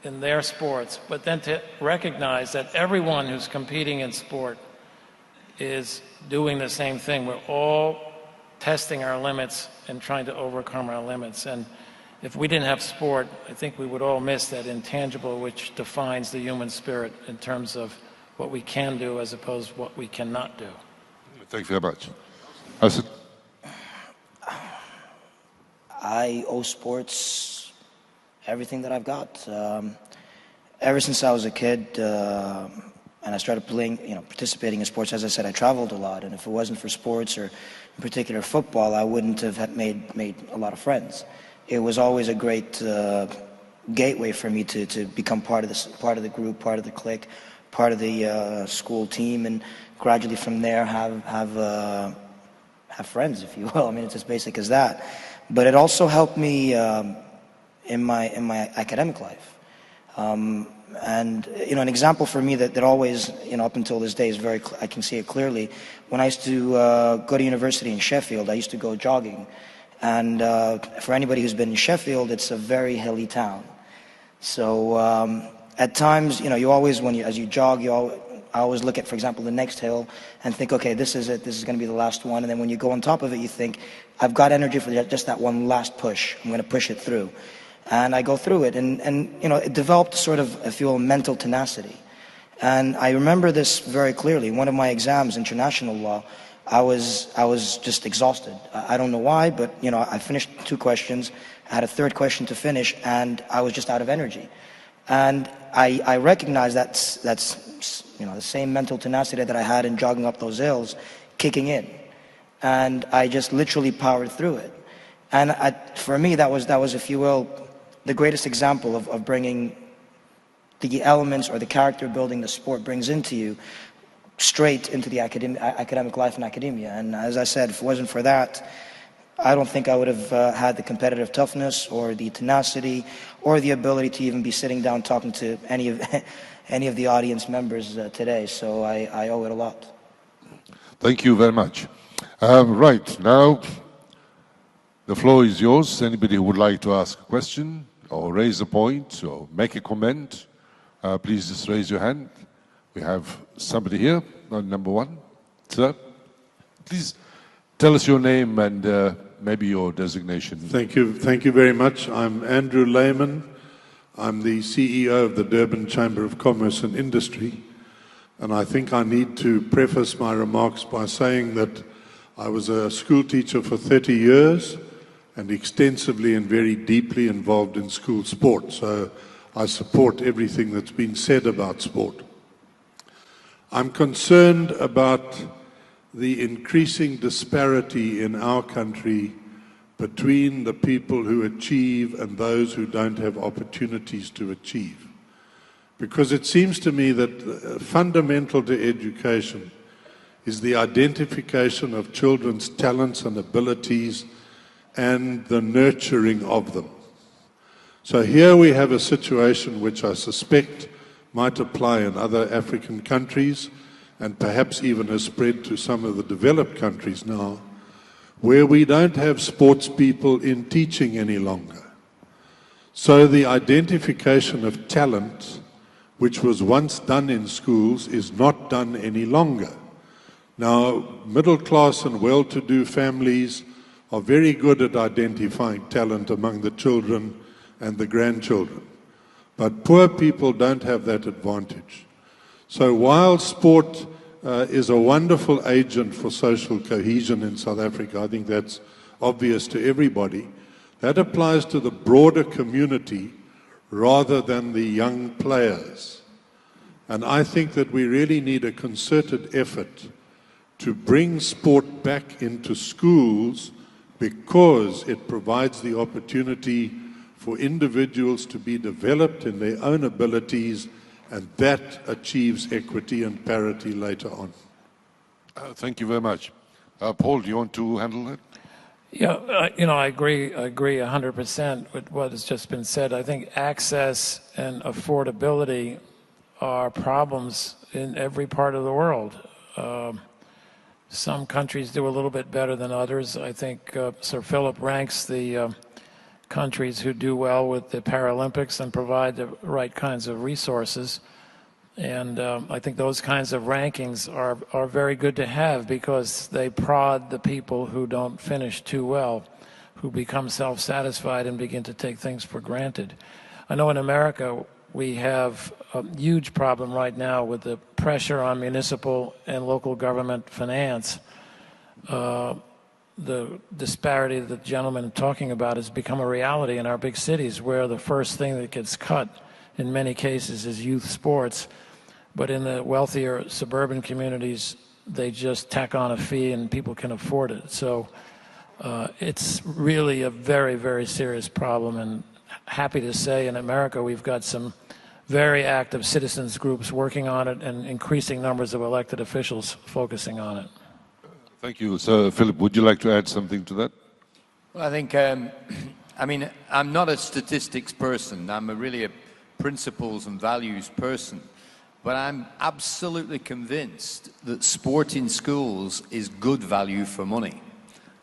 C: in their sports, but then to recognize that everyone who's competing in sport is doing the same thing. We're all testing our limits and trying to overcome our limits. And if we didn't have sport, I think we would all miss that intangible which defines the human spirit in terms of what we can do as opposed to what we cannot do.
A: Thank you very much. Hassan?
B: I owe sports everything that I've got. Ever since I was a kid, and I started playing, participating in sports, as I said, I traveled a lot. And if it wasn't for sports, or in particular football, I wouldn't have made a lot of friends. It was always a great gateway for me to become part of the group, part of the clique, part of the school team, and gradually from there have friends, if you will. I mean, it's as basic as that. But it also helped me in my academic life. And an example for me that always, up until this day is I can see it clearly. When I used to go to university in Sheffield, I used to go jogging. And for anybody who's been in Sheffield, it's a very hilly town. So at times, you always, as you jog, I always look at, for example, the next hill and think, okay, this is it. This is going to be the last one. And then when you go on top of it, you think, I've got energy for just that one last push. I'm going to push it through. And I go through it. And it developed sort of, I feel, mental tenacity. And I remember this very clearly. One of my exams, international law, I was just exhausted. I don't know why, but, I finished 2 questions. I had a 3rd question to finish, and I was just out of energy. And I recognized that's the same mental tenacity that I had in jogging up those hills kicking in. And I just literally powered through it. And for me, that was, if you will, the greatest example of bringing the elements or the character building the sport brings into you straight into the academic life and academia. And as I said, if it wasn't for that, I don't think I would have had the competitive toughness or the tenacity or the ability to even be sitting down talking to any of the audience members today. So I owe it a lot.
A: Thank you very much. Right, now the floor is yours. Anybody who would like to ask a question or raise a point or make a comment, please just raise your hand. We have somebody here on number 1. Sir, please tell us your name and maybe your designation.
E: Thank you very much. I'm Andrew Lehman. I'm the CEO of the Durban Chamber of Commerce and Industry. And I think I need to preface my remarks by saying that I was a school teacher for 30 years and extensively and very deeply involved in school sport. So I support everything that's been said about sport. I'm concerned about the increasing disparity in our country between the people who achieve and those who don't have opportunities to achieve. Because it seems to me that fundamental to education is the identification of children's talents and abilities and the nurturing of them. So here we have a situation which I suspect might apply in other African countries and perhaps even has spread to some of the developed countries now, where we don't have sports people in teaching any longer. So the identification of talent, which was once done in schools, is not done any longer. Now, middle class and well-to-do families are very good at identifying talent among the children and the grandchildren. But poor people don't have that advantage. So while sport is a wonderful agent for social cohesion in South Africa, I think that's obvious to everybody, that applies to the broader community rather than the young players. And I think that we really need a concerted effort to bring sport back into schools because it provides the opportunity for individuals to be developed in their own abilities, and that achieves equity and parity later on.
A: Thank you very much. Paul, do you want to handle that?
C: Yeah, I agree 100% with what has just been said. I think access and affordability are problems in every part of the world. Some countries do a little bit better than others. I think Sir Philip ranks the countries who do well with the Paralympics and provide the right kinds of resources. And I think those kinds of rankings are very good to have because they prod the people who don't finish too well, who become self-satisfied and begin to take things for granted. I know in America we have a huge problem right now with the pressure on municipal and local government finance. The disparity that the gentleman is talking about has become a reality in our big cities, where the first thing that gets cut in many cases is youth sports. But in the wealthier suburban communities, they just tack on a fee and people can afford it. So it's really a very, very serious problem. And happy to say in America we've got some very active citizens groups working on it and increasing numbers of elected officials focusing on it.
A: Thank you. Sir Philip, would you like to add something to that?
D: Well, I think, I'm not a statistics person. I'm really a principles and values person. But I'm absolutely convinced that sport in schools is good value for money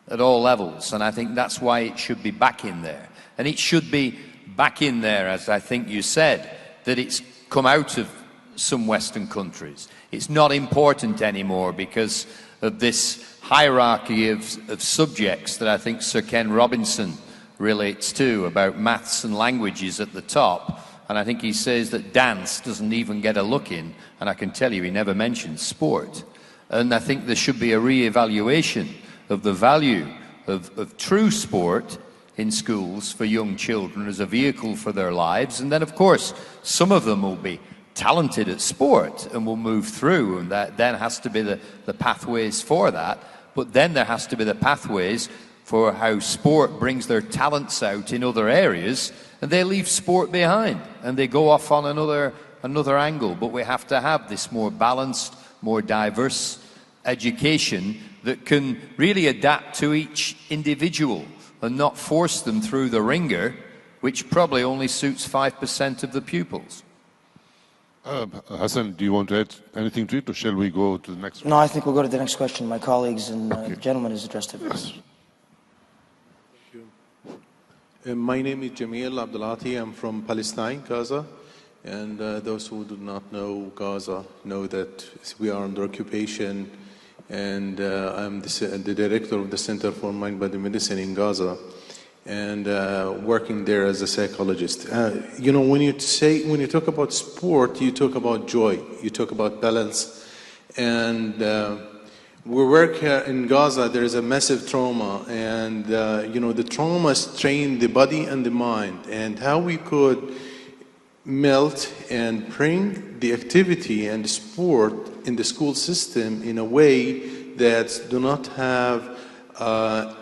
D: at all levels. And I think that's why it should be back in there. And it should be back in there, as I think you said, that it's come out of some Western countries. It's not important anymore because of this hierarchy of subjects that I think Sir Ken Robinson relates to, about maths and languages at the top. And I think he says that dance doesn't even get a look in, and I can tell you he never mentions sport. And I think there should be a re-evaluation of the value of true sport in schools for young children as a vehicle for their lives. And then, of course, some of them will be talented at sport and will move through, and that then has to be the pathways for that. But then there has to be the pathways for how sport brings their talents out in other areas, and they leave sport behind and they go off on another angle. But we have to have this more balanced, more diverse education that can really adapt to each individual and not force them through the ringer, which probably only suits 5% of the pupils.
A: Hassan, do you want to add anything to it, or shall we go to the next one?
B: No, I think we'll go to the next question. My colleagues and the gentleman has addressed it.
A: Yes.
F: My name is Jamil Abdulati. I'm from Palestine, Gaza. And those who do not know Gaza know that we are under occupation. And I'm the director of the Center for Mind Body Medicine in Gaza, and working there as a psychologist. When you talk about sport, you talk about joy, you talk about balance, and we work here in Gaza, there is a massive trauma, and the trauma strained the body and the mind, and how we could melt and bring the activity and the sport in the school system in a way that do not have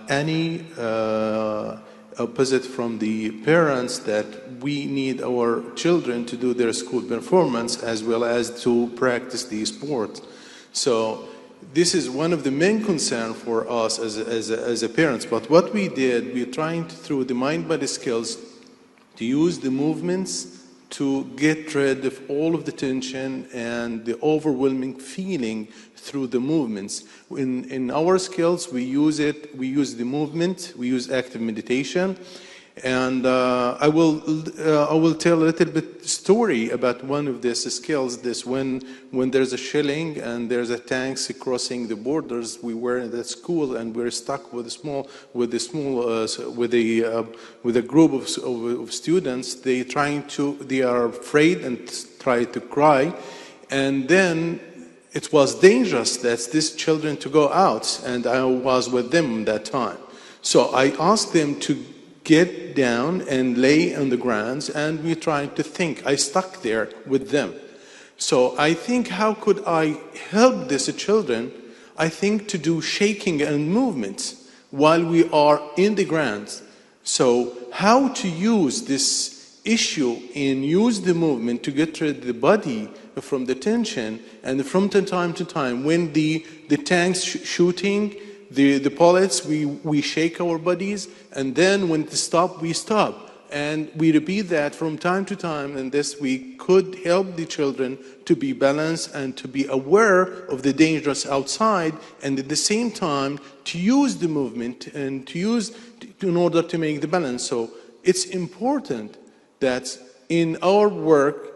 F: any opposite from the parents, that we need our children to do their school performance as well as to practice the sport. So this is one of the main concerns for us as a parents. But what we did, we're trying to, through the mind-body skills, to use the movements to get rid of all of the tension and the overwhelming feeling through the movements. In our skills, we use the movement, we use active meditation. And I will tell a little bit story about one of these skills. This when there's a shelling and there's a tanks crossing the borders. We were in that school and we're stuck with a group of students. They are afraid and try to cry, and then it was dangerous that these children to go out, and I was with them that time. So I asked them to get down and lay on the grounds, and we tried to think. I stuck there with them. So I think, how could I help these children? I think to do shaking and movements while we are in the grounds. So how to use this issue and use the movement to get rid of the body from the tension, and from time to time, when the tanks shooting, the bullets, we shake our bodies, and then when to stop, we stop. And we repeat that from time to time, and this we could help the children to be balanced and to be aware of the dangers outside, and at the same time to use the movement and to use in order to make the balance. So it's important that in our work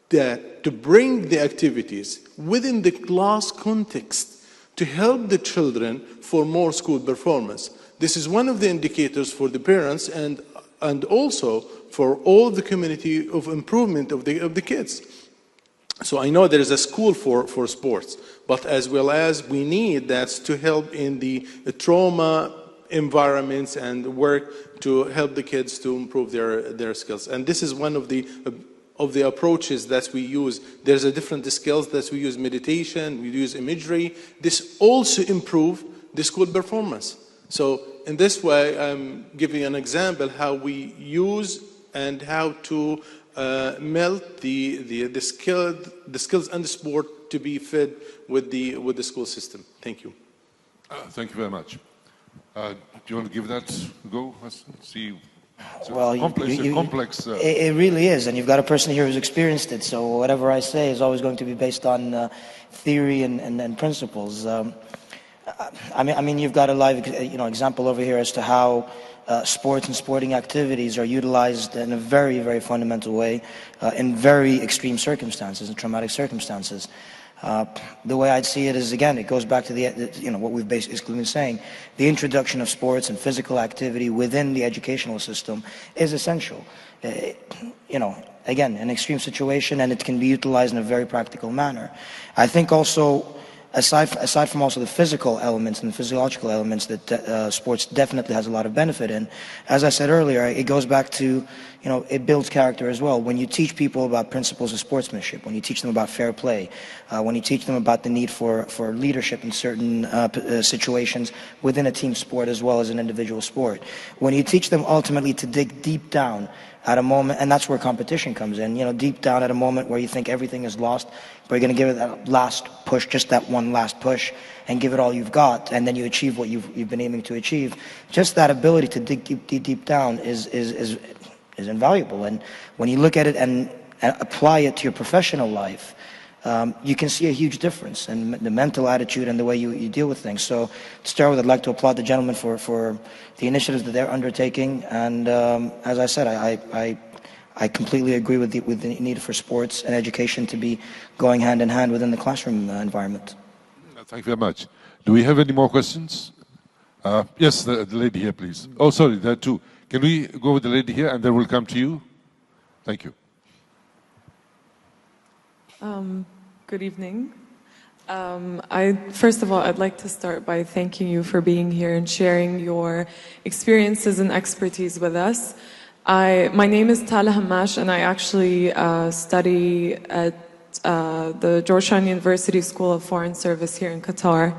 F: that to bring the activities within the class context to help the children for more school performance. This is one of the indicators for the parents and also for all the community of improvement of the kids. So I know there is a school for sports, but as well as we need that to help in the trauma environments and work to help the kids to improve their skills. And this is one of the approaches that we use. There's a different skills that we use: meditation, we use imagery. This also improve the school performance. So in this way, I'm giving an example how we use and how to melt the skills and the sport to be fed with the school system. Thank you.
A: Thank you very much. Do you want to give that a go? Let's see.
B: Well,
A: complex.
B: It really is, and you've got a person here who's experienced it. So whatever I say is always going to be based on theory and principles. I mean, you've got a live, example over here as to how sports and sporting activities are utilized in a very, very fundamental way in very extreme circumstances and traumatic circumstances. The way I'd see it is, again, it goes back to what we've basically been saying. The introduction of sports and physical activity within the educational system is essential. Again, an extreme situation, and it can be utilized in a very practical manner. I think also, aside from also the physical elements and the physiological elements that sports definitely has a lot of benefit in, as I said earlier, it goes back to, it builds character as well. When you teach people about principles of sportsmanship, when you teach them about fair play, when you teach them about the need for leadership in certain situations within a team sport as well as an individual sport, when you teach them ultimately to dig deep down at a moment, and that's where competition comes in, deep down at a moment where you think everything is lost, but you're going to give it that last push, just that one last push, and give it all you've got, and then you achieve what you've been aiming to achieve. Just that ability to dig deep down is invaluable. And when you look at it and apply it to your professional life, you can see a huge difference in the mental attitude and the way you deal with things. So to start with, I'd like to applaud the gentlemen for the initiatives that they're undertaking. And as I said, I completely agree with the need for sports and education to be going hand in hand within the classroom environment.
A: Thank you very much. Do we have any more questions? Yes, the lady here, please. Oh, sorry, there are two. Can we go with the lady here, and then we'll come to you? Thank you.
G: Good evening. First of all, I'd like to start by thanking you for being here and sharing your experiences and expertise with us. My name is Tala Hamash, and I actually study at the Georgetown University School of Foreign Service here in Qatar.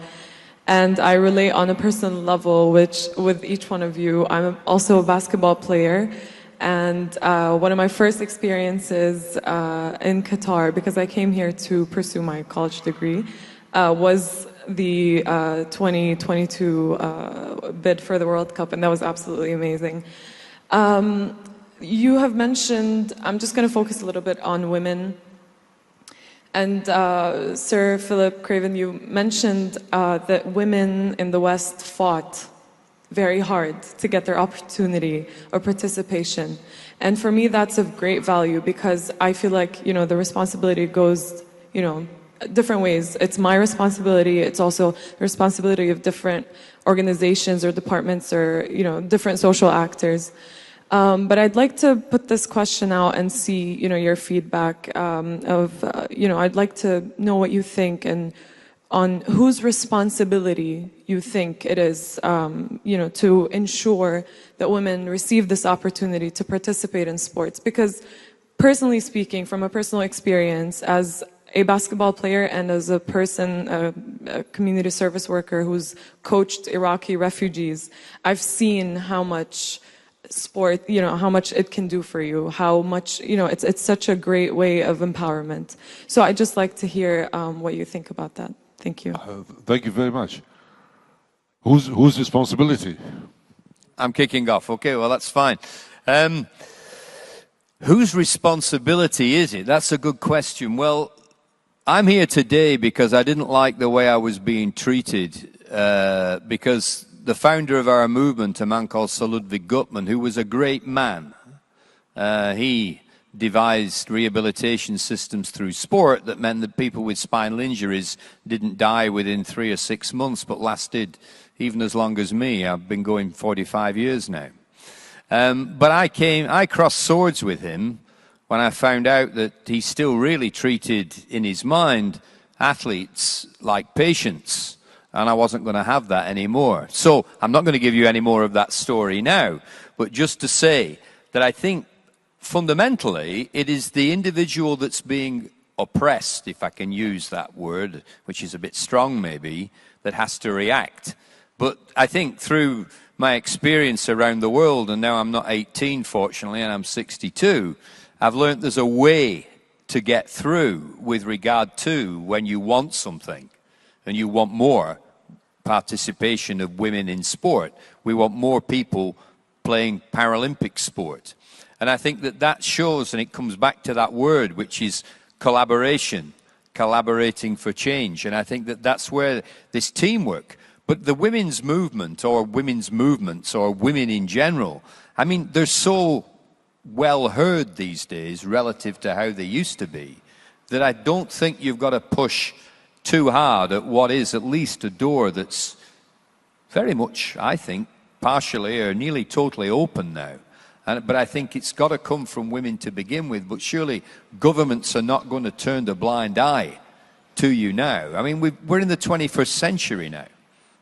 G: And I relate on a personal level, with each one of you. I'm also a basketball player. And one of my first experiences in Qatar, because I came here to pursue my college degree, was the 2022 bid for the World Cup, and that was absolutely amazing. You have mentioned, I'm just going to focus a little bit on women. And Sir Philip Craven, you mentioned that women in the West fought very hard to get their opportunity or participation. And for me, that's of great value, because I feel like, the responsibility goes, different ways. It's my responsibility. It's also the responsibility of different organizations or departments or, different social actors. But I'd like to put this question out and see, your feedback I'd like to know what you think and on whose responsibility you think it is, to ensure that women receive this opportunity to participate in sports. Because personally speaking, from a personal experience, as a basketball player and as a person, a community service worker who's coached Iraqi refugees, I've seen how much sport, how much it can do for you, how much, it's such a great way of empowerment. So I'd just like to hear what you think about that. Thank you.
A: Thank you very much. Whose responsibility?
D: I'm kicking off. Okay, well, that's fine. Whose responsibility is it? That's a good question. Well, I'm here today because I didn't like the way I was being treated, because the founder of our movement, a man called Sir Ludwig Gutmann, who was a great man, he devised rehabilitation systems through sport that meant that people with spinal injuries didn't die within 3 or 6 months, but lasted even as long as me. I've been going 45 years now. But I crossed swords with him when I found out that he still really treated, in his mind, athletes like patients, and I wasn't going to have that anymore. So I'm not going to give you any more of that story now, but just to say that I think fundamentally, it is the individual that's being oppressed, if I can use that word, which is a bit strong maybe, that has to react. But I think through my experience around the world, and now I'm not 18, fortunately, and I'm 62, I've learned there's a way to get through with regard to when you want something and you want more participation of women in sport. We want more people playing Paralympic sport. And I think that shows, and it comes back to that word, which is collaboration, collaborating for change. And I think that's where this teamwork, but the women's movement or women's movements or women in general, I mean, they're so well heard these days relative to how they used to be, that I don't think you've got to push too hard at what is at least a door that's very much, I think, partially or nearly totally open now. But I think it's got to come from women to begin with. But surely governments are not going to turn a blind eye to you now. I mean, we're in the 21st century now.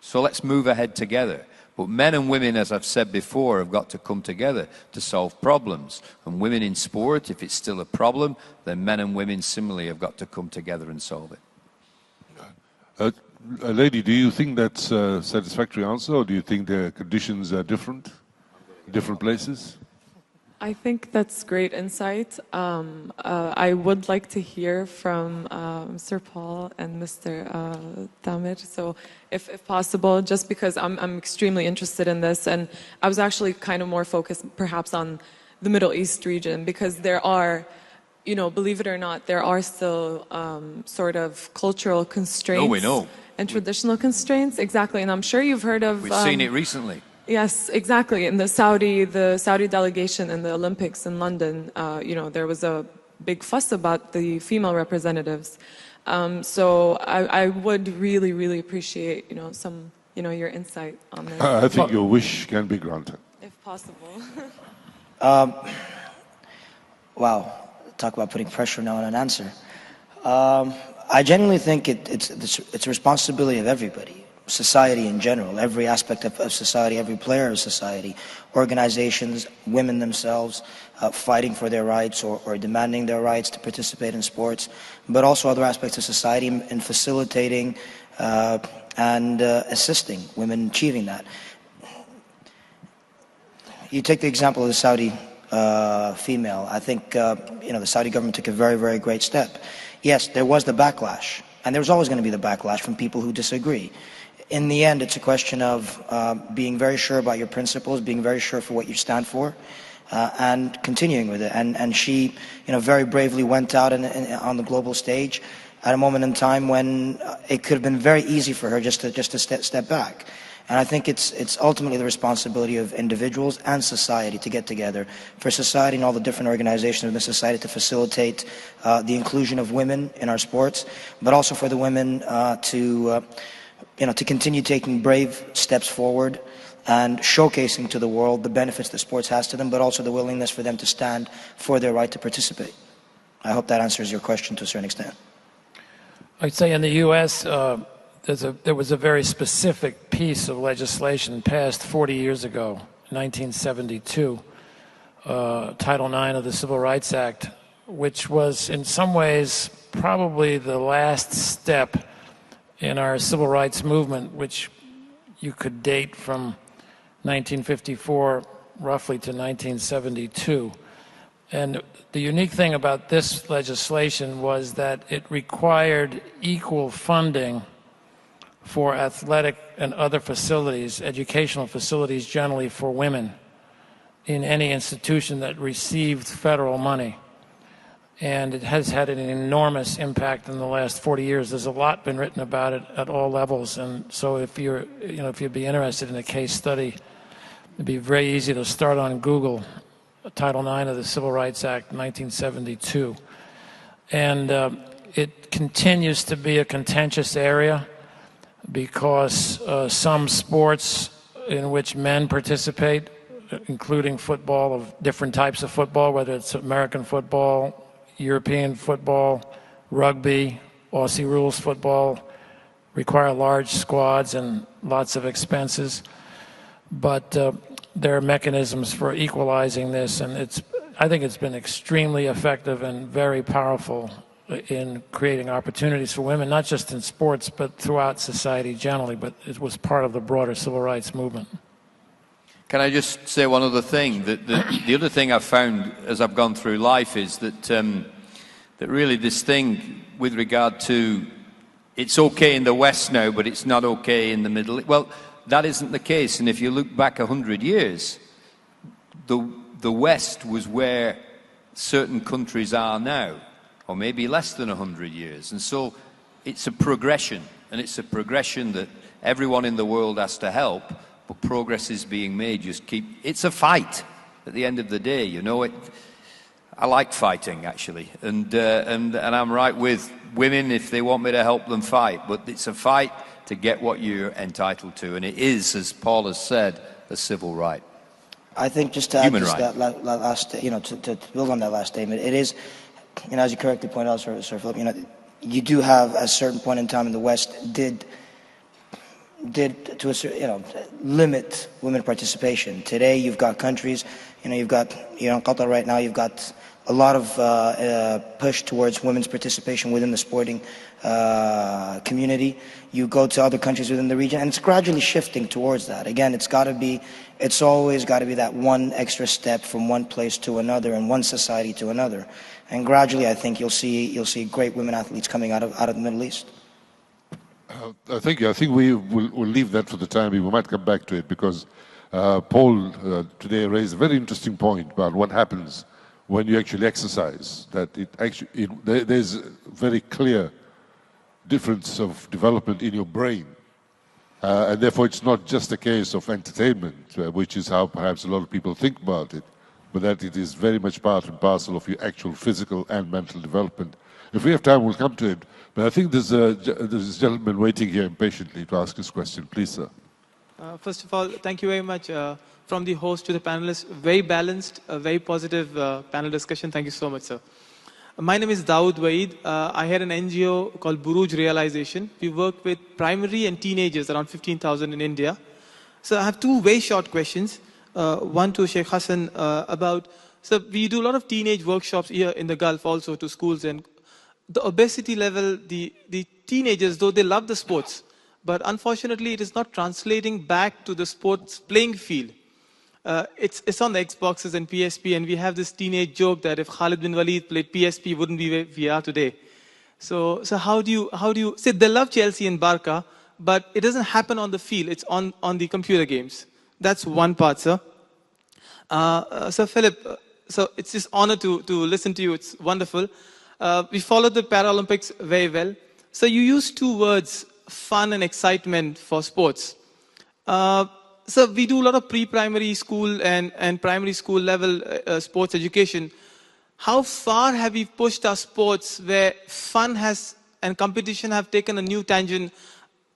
D: So let's move ahead together. But men and women, as I've said before, have got to come together to solve problems. And women in sport, if it's still a problem, then men and women similarly have got to come together and solve it.
A: Lady, do you think that's a satisfactory answer, or do you think the conditions are different in different places?
G: I think that's great insight. I would like to hear from Sir Paul and Mr. Tamir. So if possible, just because I'm extremely interested in this, and I was actually kind of more focused perhaps on the Middle East region, because there are, believe it or not, there are still sort of cultural constraints.
D: Oh, we know.
G: And traditional constraints, exactly. And I'm sure you've heard of...
D: We've seen it recently.
G: Yes, exactly. In the Saudi delegation in the Olympics in London, there was a big fuss about the female representatives. So I would really, really appreciate, some, your insight on this.
A: I think your wish can be granted.
G: If possible.
B: Wow, talk about putting pressure now on an answer. I genuinely think it's a responsibility of everybody, society in general, every aspect of society, every player of society, organizations, women themselves, fighting for their rights or demanding their rights to participate in sports, but also other aspects of society in facilitating and assisting women achieving that. You take the example of the Saudi female. I think the Saudi government took a very, very great step. Yes, there was the backlash, and there's always going to be the backlash from people who disagree. In the end, it's a question of being very sure about your principles, being very sure for what you stand for, and continuing with it. And she, very bravely went out on the global stage at a moment in time when it could have been very easy for her just to step back. And I think it's ultimately the responsibility of individuals and society to get together, for society and all the different organizations within society to facilitate the inclusion of women in our sports, but also for the women to continue taking brave steps forward and showcasing to the world the benefits that sports has to them, but also the willingness for them to stand for their right to participate. I hope that answers your question to a certain extent.
C: I'd say in the U.S., there was a very specific piece of legislation passed 40 years ago, 1972, Title IX of the Civil Rights Act, which was in some ways probably the last step in our civil rights movement, which you could date from 1954 roughly to 1972. And the unique thing about this legislation was that it required equal funding for athletic and other facilities, educational facilities generally for women, in any institution that received federal money. And it has had an enormous impact in the last 40 years. There's a lot been written about it at all levels. And so if you'd be interested in a case study, it'd be very easy to start on Google, Title IX of the Civil Rights Act, 1972. And it continues to be a contentious area because some sports in which men participate, including football, of different types of football, whether it's American football, European football, rugby, Aussie rules football, require large squads and lots of expenses. But there are mechanisms for equalizing this, and I think it's been extremely effective and very powerful in creating opportunities for women, not just in sports, but throughout society generally. But it was part of the broader civil rights movement.
D: Can I just say one other thing? The other thing I've found as I've gone through life is that that really this thing with regard to it's okay in the West now, but it's not okay in the Middle East. Well, that isn't the case. And if you look back 100 years, the West was where certain countries are now, or maybe less than 100 years. And so it's a progression, and it's a progression that everyone in the world has to help. But progress is being made. It's a fight at the end of the day, I like fighting, actually. And I'm right with women if they want me to help them fight. But it's a fight to get what you're entitled to. And it is, as Paul has said, a civil right.
B: I think just to add that last, to build on that last statement, it is, as you correctly pointed out, Sir Philip, you do have, at a certain point in time in the West, did to a limit women participation. Today, you've got countries, you've got in Qatar right now, you've got a lot of push towards women's participation within the sporting community. You go to other countries within the region, and it's gradually shifting towards that. Again, it's always got to be that one extra step from one place to another and one society to another. And gradually, I think you'll see great women athletes coming out of the Middle East.
A: I think we'll leave that for the time being. We might come back to it because Paul today raised a very interesting point about what happens when you actually exercise. That there's a very clear difference of development in your brain, and therefore it's not just a case of entertainment, which is how perhaps a lot of people think about it, but that it is very much part and parcel of your actual physical and mental development. If we have time, we'll come to it. But I think there's a gentleman waiting here impatiently to ask his question. Please, sir.
H: First of all, thank you very much from the host to the panelists. Very balanced, very positive panel discussion. Thank you so much, sir. My name is Dawood Waid. I had an NGO called Buruj Realization. We work with primary and teenagers, around 15,000 in India. So I have two very short questions. One to Sheikh Hassan about, so we do a lot of teenage workshops here in the Gulf also to schools, and the obesity level, the teenagers, though they love the sports, but unfortunately it is not translating back to the sports playing field. It's on the Xboxes and PSP, and we have this teenage joke that if Khalid bin Walid played PSP, wouldn't be where we are today. So how do you say they love Chelsea and Barca, but it doesn't happen on the field, it's on the computer games. That's one part, sir. So Philip, so it's just honor to listen to you, it's wonderful. We followed the Paralympics very well. So you used two words, fun and excitement for sports. So we do a lot of pre-primary school and primary school level sports education. How far have we pushed our sports where fun has and competition have taken a new tangent?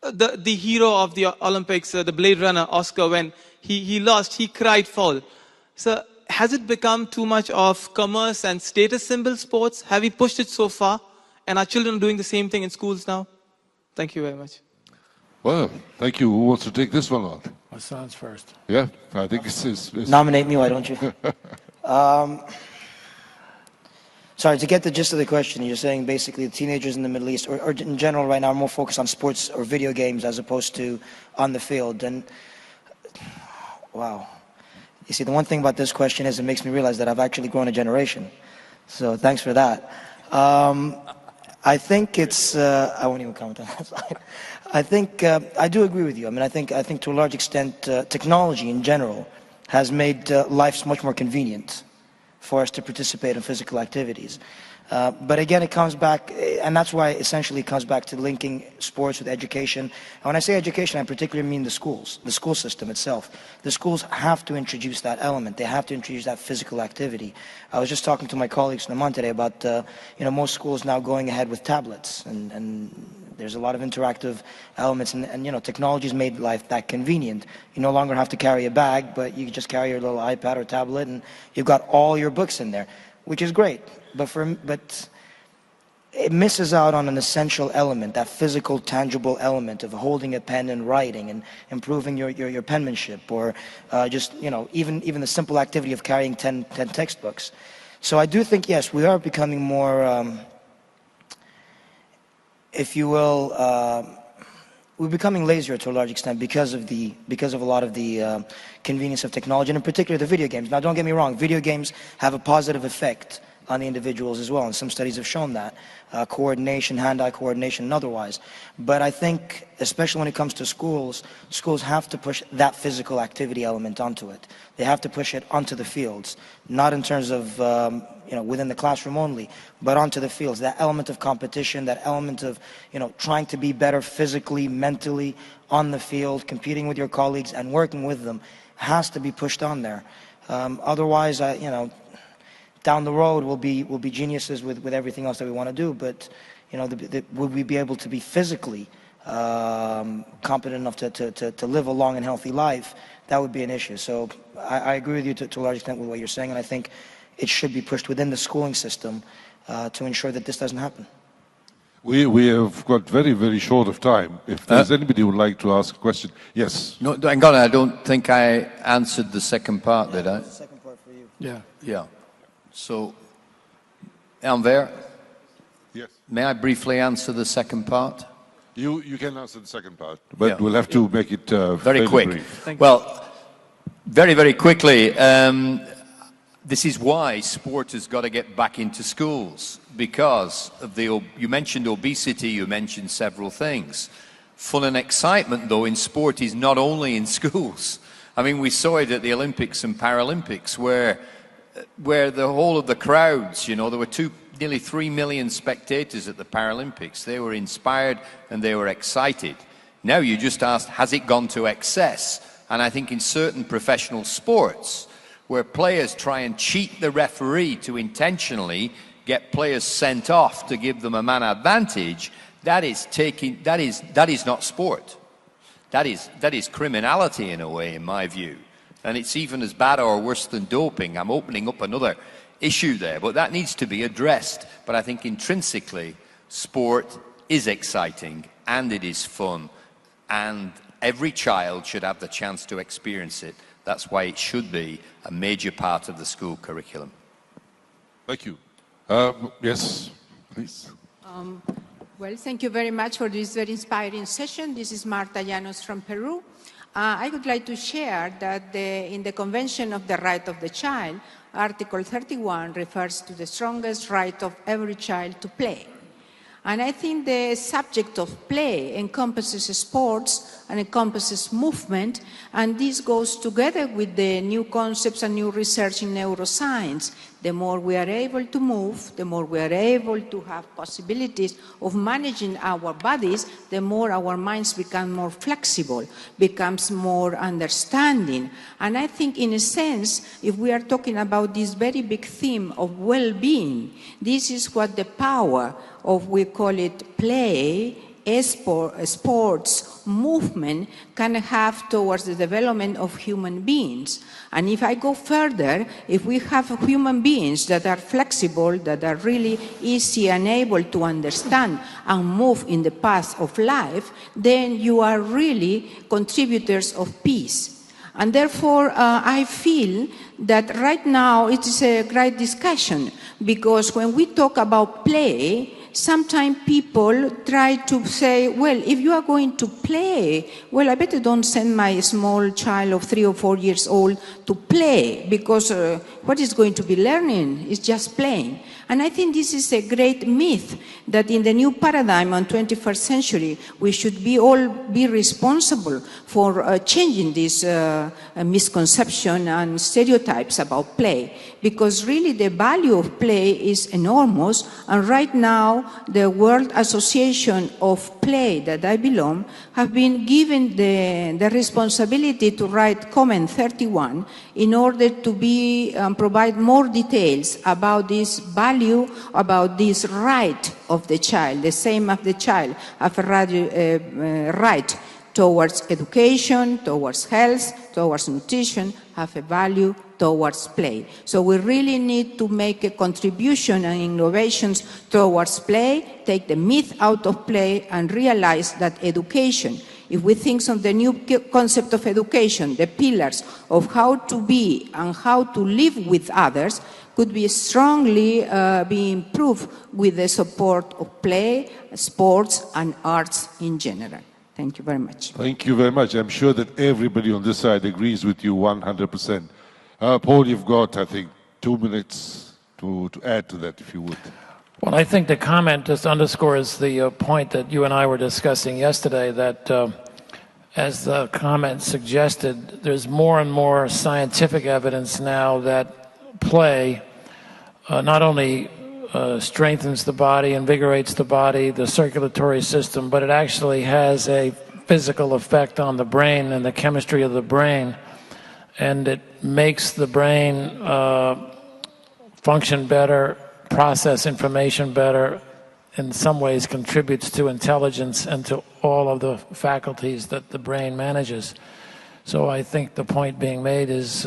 H: The hero of the Olympics, the Blade Runner, Oscar, when he lost, he cried foul. So has it become too much of commerce and status symbol sports? Have we pushed it so far? And are children doing the same thing in schools now? Thank you very much.
A: Well, thank you. Who wants to take this one on?
C: Hassan's first.
A: Yeah, I think it's
B: Nominate me, why don't you? Sorry, to get the gist of the question, you're saying basically the teenagers in the Middle East, or in general right now, are more focused on sports or video games as opposed to on the field. And wow. You see, the one thing about this question is it makes me realize that I've actually grown a generation. So thanks for that. I think it's, I won't even comment on that slide. I think, I do agree with you. I mean, I think to a large extent, technology in general has made life much more convenient for us to participate in physical activities. But again, it comes back, and that's why essentially it comes back to linking sports with education. And when I say education, I particularly mean the schools, the school system itself. The schools have to introduce that element. They have to introduce that physical activity. I was just talking to my colleagues in Oman today about, most schools now going ahead with tablets, and there's a lot of interactive elements, and technology's made life that convenient. You no longer have to carry a bag, but you can just carry your little iPad or tablet, and you've got all your books in there, which is great. But it misses out on an essential element, that physical, tangible element of holding a pen and writing and improving your penmanship, or just even the simple activity of carrying 10 textbooks. So I do think, yes, we are becoming more, if you will, we're becoming lazier to a large extent because of a lot of the convenience of technology, and in particular the video games. Now, don't get me wrong, video games have a positive effect on the individuals as well, and some studies have shown that. Coordination, hand-eye coordination and otherwise. But I think, especially when it comes to schools have to push that physical activity element onto it. They have to push it onto the fields, not in terms of, within the classroom only, but onto the fields. That element of competition, that element of, trying to be better physically, mentally, on the field, competing with your colleagues and working with them has to be pushed on there. Otherwise, down the road we'll be geniuses with everything else that we want to do, but will we be able to be physically competent enough to live a long and healthy life? That would be an issue. So I agree with you to a large extent with what you're saying, and I think it should be pushed within the schooling system to ensure that this doesn't happen.
A: We have got very, very short of time. If there's anybody who would like to ask a question, yes.
D: No, hang on, I don't think I answered the second part, did I?
B: The second part for you.
D: Yeah. So, Enver,
A: Yes.
D: may I briefly answer the second part?
A: You can answer the second part, but we'll have to make it
D: very quick.
A: Brief.
D: Well, very, very quickly, this is why sport has got to get back into schools, because of you mentioned obesity, you mentioned several things. Fun and excitement, though, in sport is not only in schools. I mean, we saw it at the Olympics and Paralympics, where the whole of the crowds, there were nearly 3 million spectators at the Paralympics. They were inspired and they were excited. Now you just asked, has it gone to excess? And I think in certain professional sports, where players try and cheat the referee to intentionally get players sent off to give them a man advantage, that is not sport. That is criminality in a way, in my view. And it's even as bad or worse than doping. I'm opening up another issue there, but that needs to be addressed. But I think intrinsically, sport is exciting and it is fun, and every child should have the chance to experience it. That's why it should be a major part of the school curriculum.
A: Thank you. Yes, please.
I: Well, thank you very much for this very inspiring session. This is Marta Llanos from Peru. I would like to share that in the Convention of the Right of the Child, Article 31 refers to the strongest right of every child to play. And I think the subject of play encompasses sports and encompasses movement, and this goes together with the new concepts and new research in neuroscience. The more we are able to move, the more we are able to have possibilities of managing our bodies, the more our minds become more flexible, becomes more understanding. And I think in a sense, if we are talking about this very big theme of well-being, this is what the power of, we call it play, sports, movement can have towards the development of human beings. And if I go further, if we have human beings that are flexible, that are really easy and able to understand and move in the path of life, then you are really contributors of peace. And therefore, I feel that right now it is a great discussion, because when we talk about play, sometimes people try to say, well, if you are going to play, well, I better don't send my small child of 3 or 4 years old to play, because what is going to be learning is just playing. And I think this is a great myth, that in the new paradigm on 21st century, we should all be responsible for changing this misconception and stereotypes about play. Because really the value of play is enormous, and right now the World Association of Play that I belong have been given the responsibility to write comment 31 in order to provide more details about this value, about this right of the child, the same as the child have a right towards education, towards health, towards nutrition, have a value towards play. So we really need to make a contribution and innovations towards play, take the myth out of play, and realize that education, if we think of the new concept of education, the pillars of how to be and how to live with others, could be strongly be improved with the support of play, sports, and arts in general. Thank you very much.
A: Thank you very much. I'm sure that everybody on this side agrees with you 100%. Paul, you've got, I think, 2 minutes to add to that, if you would.
C: Well, I think the comment just underscores the point that you and I were discussing yesterday, that as the comment suggested, there's more and more scientific evidence now that play not only strengthens the body, invigorates the body, the circulatory system, but it actually has a physical effect on the brain and the chemistry of the brain. And it makes the brain function better, process information better, in some ways contributes to intelligence and to all of the faculties that the brain manages. So I think the point being made is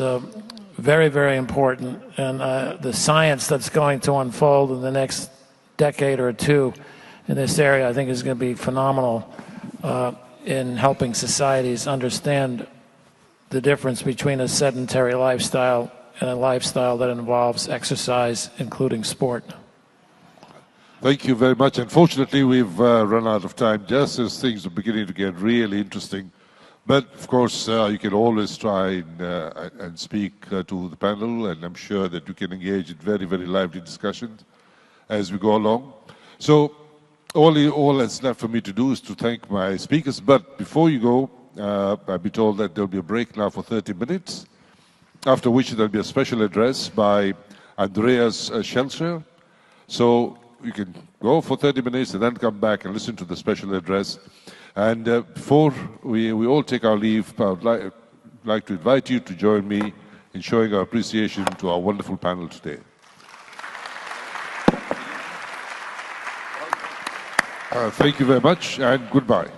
C: very, very important, and the science that's going to unfold in the next decade or two in this area, I think, is going to be phenomenal in helping societies understand the difference between a sedentary lifestyle and a lifestyle that involves exercise, including sport.
A: Thank you very much. Unfortunately, we've run out of time just as things are beginning to get really interesting. But, of course, you can always try and speak to the panel, and I'm sure that you can engage in very, very lively discussions as we go along. So all that's left for me to do is to thank my speakers. But before you go, I've been told that there'll be a break now for 30 minutes, after which there'll be a special address by Andreas Schelzer. So you can go for 30 minutes and then come back and listen to the special address. And before we all take our leave, I would like to invite you to join me in showing our appreciation to our wonderful panel today. Thank you very much, and goodbye.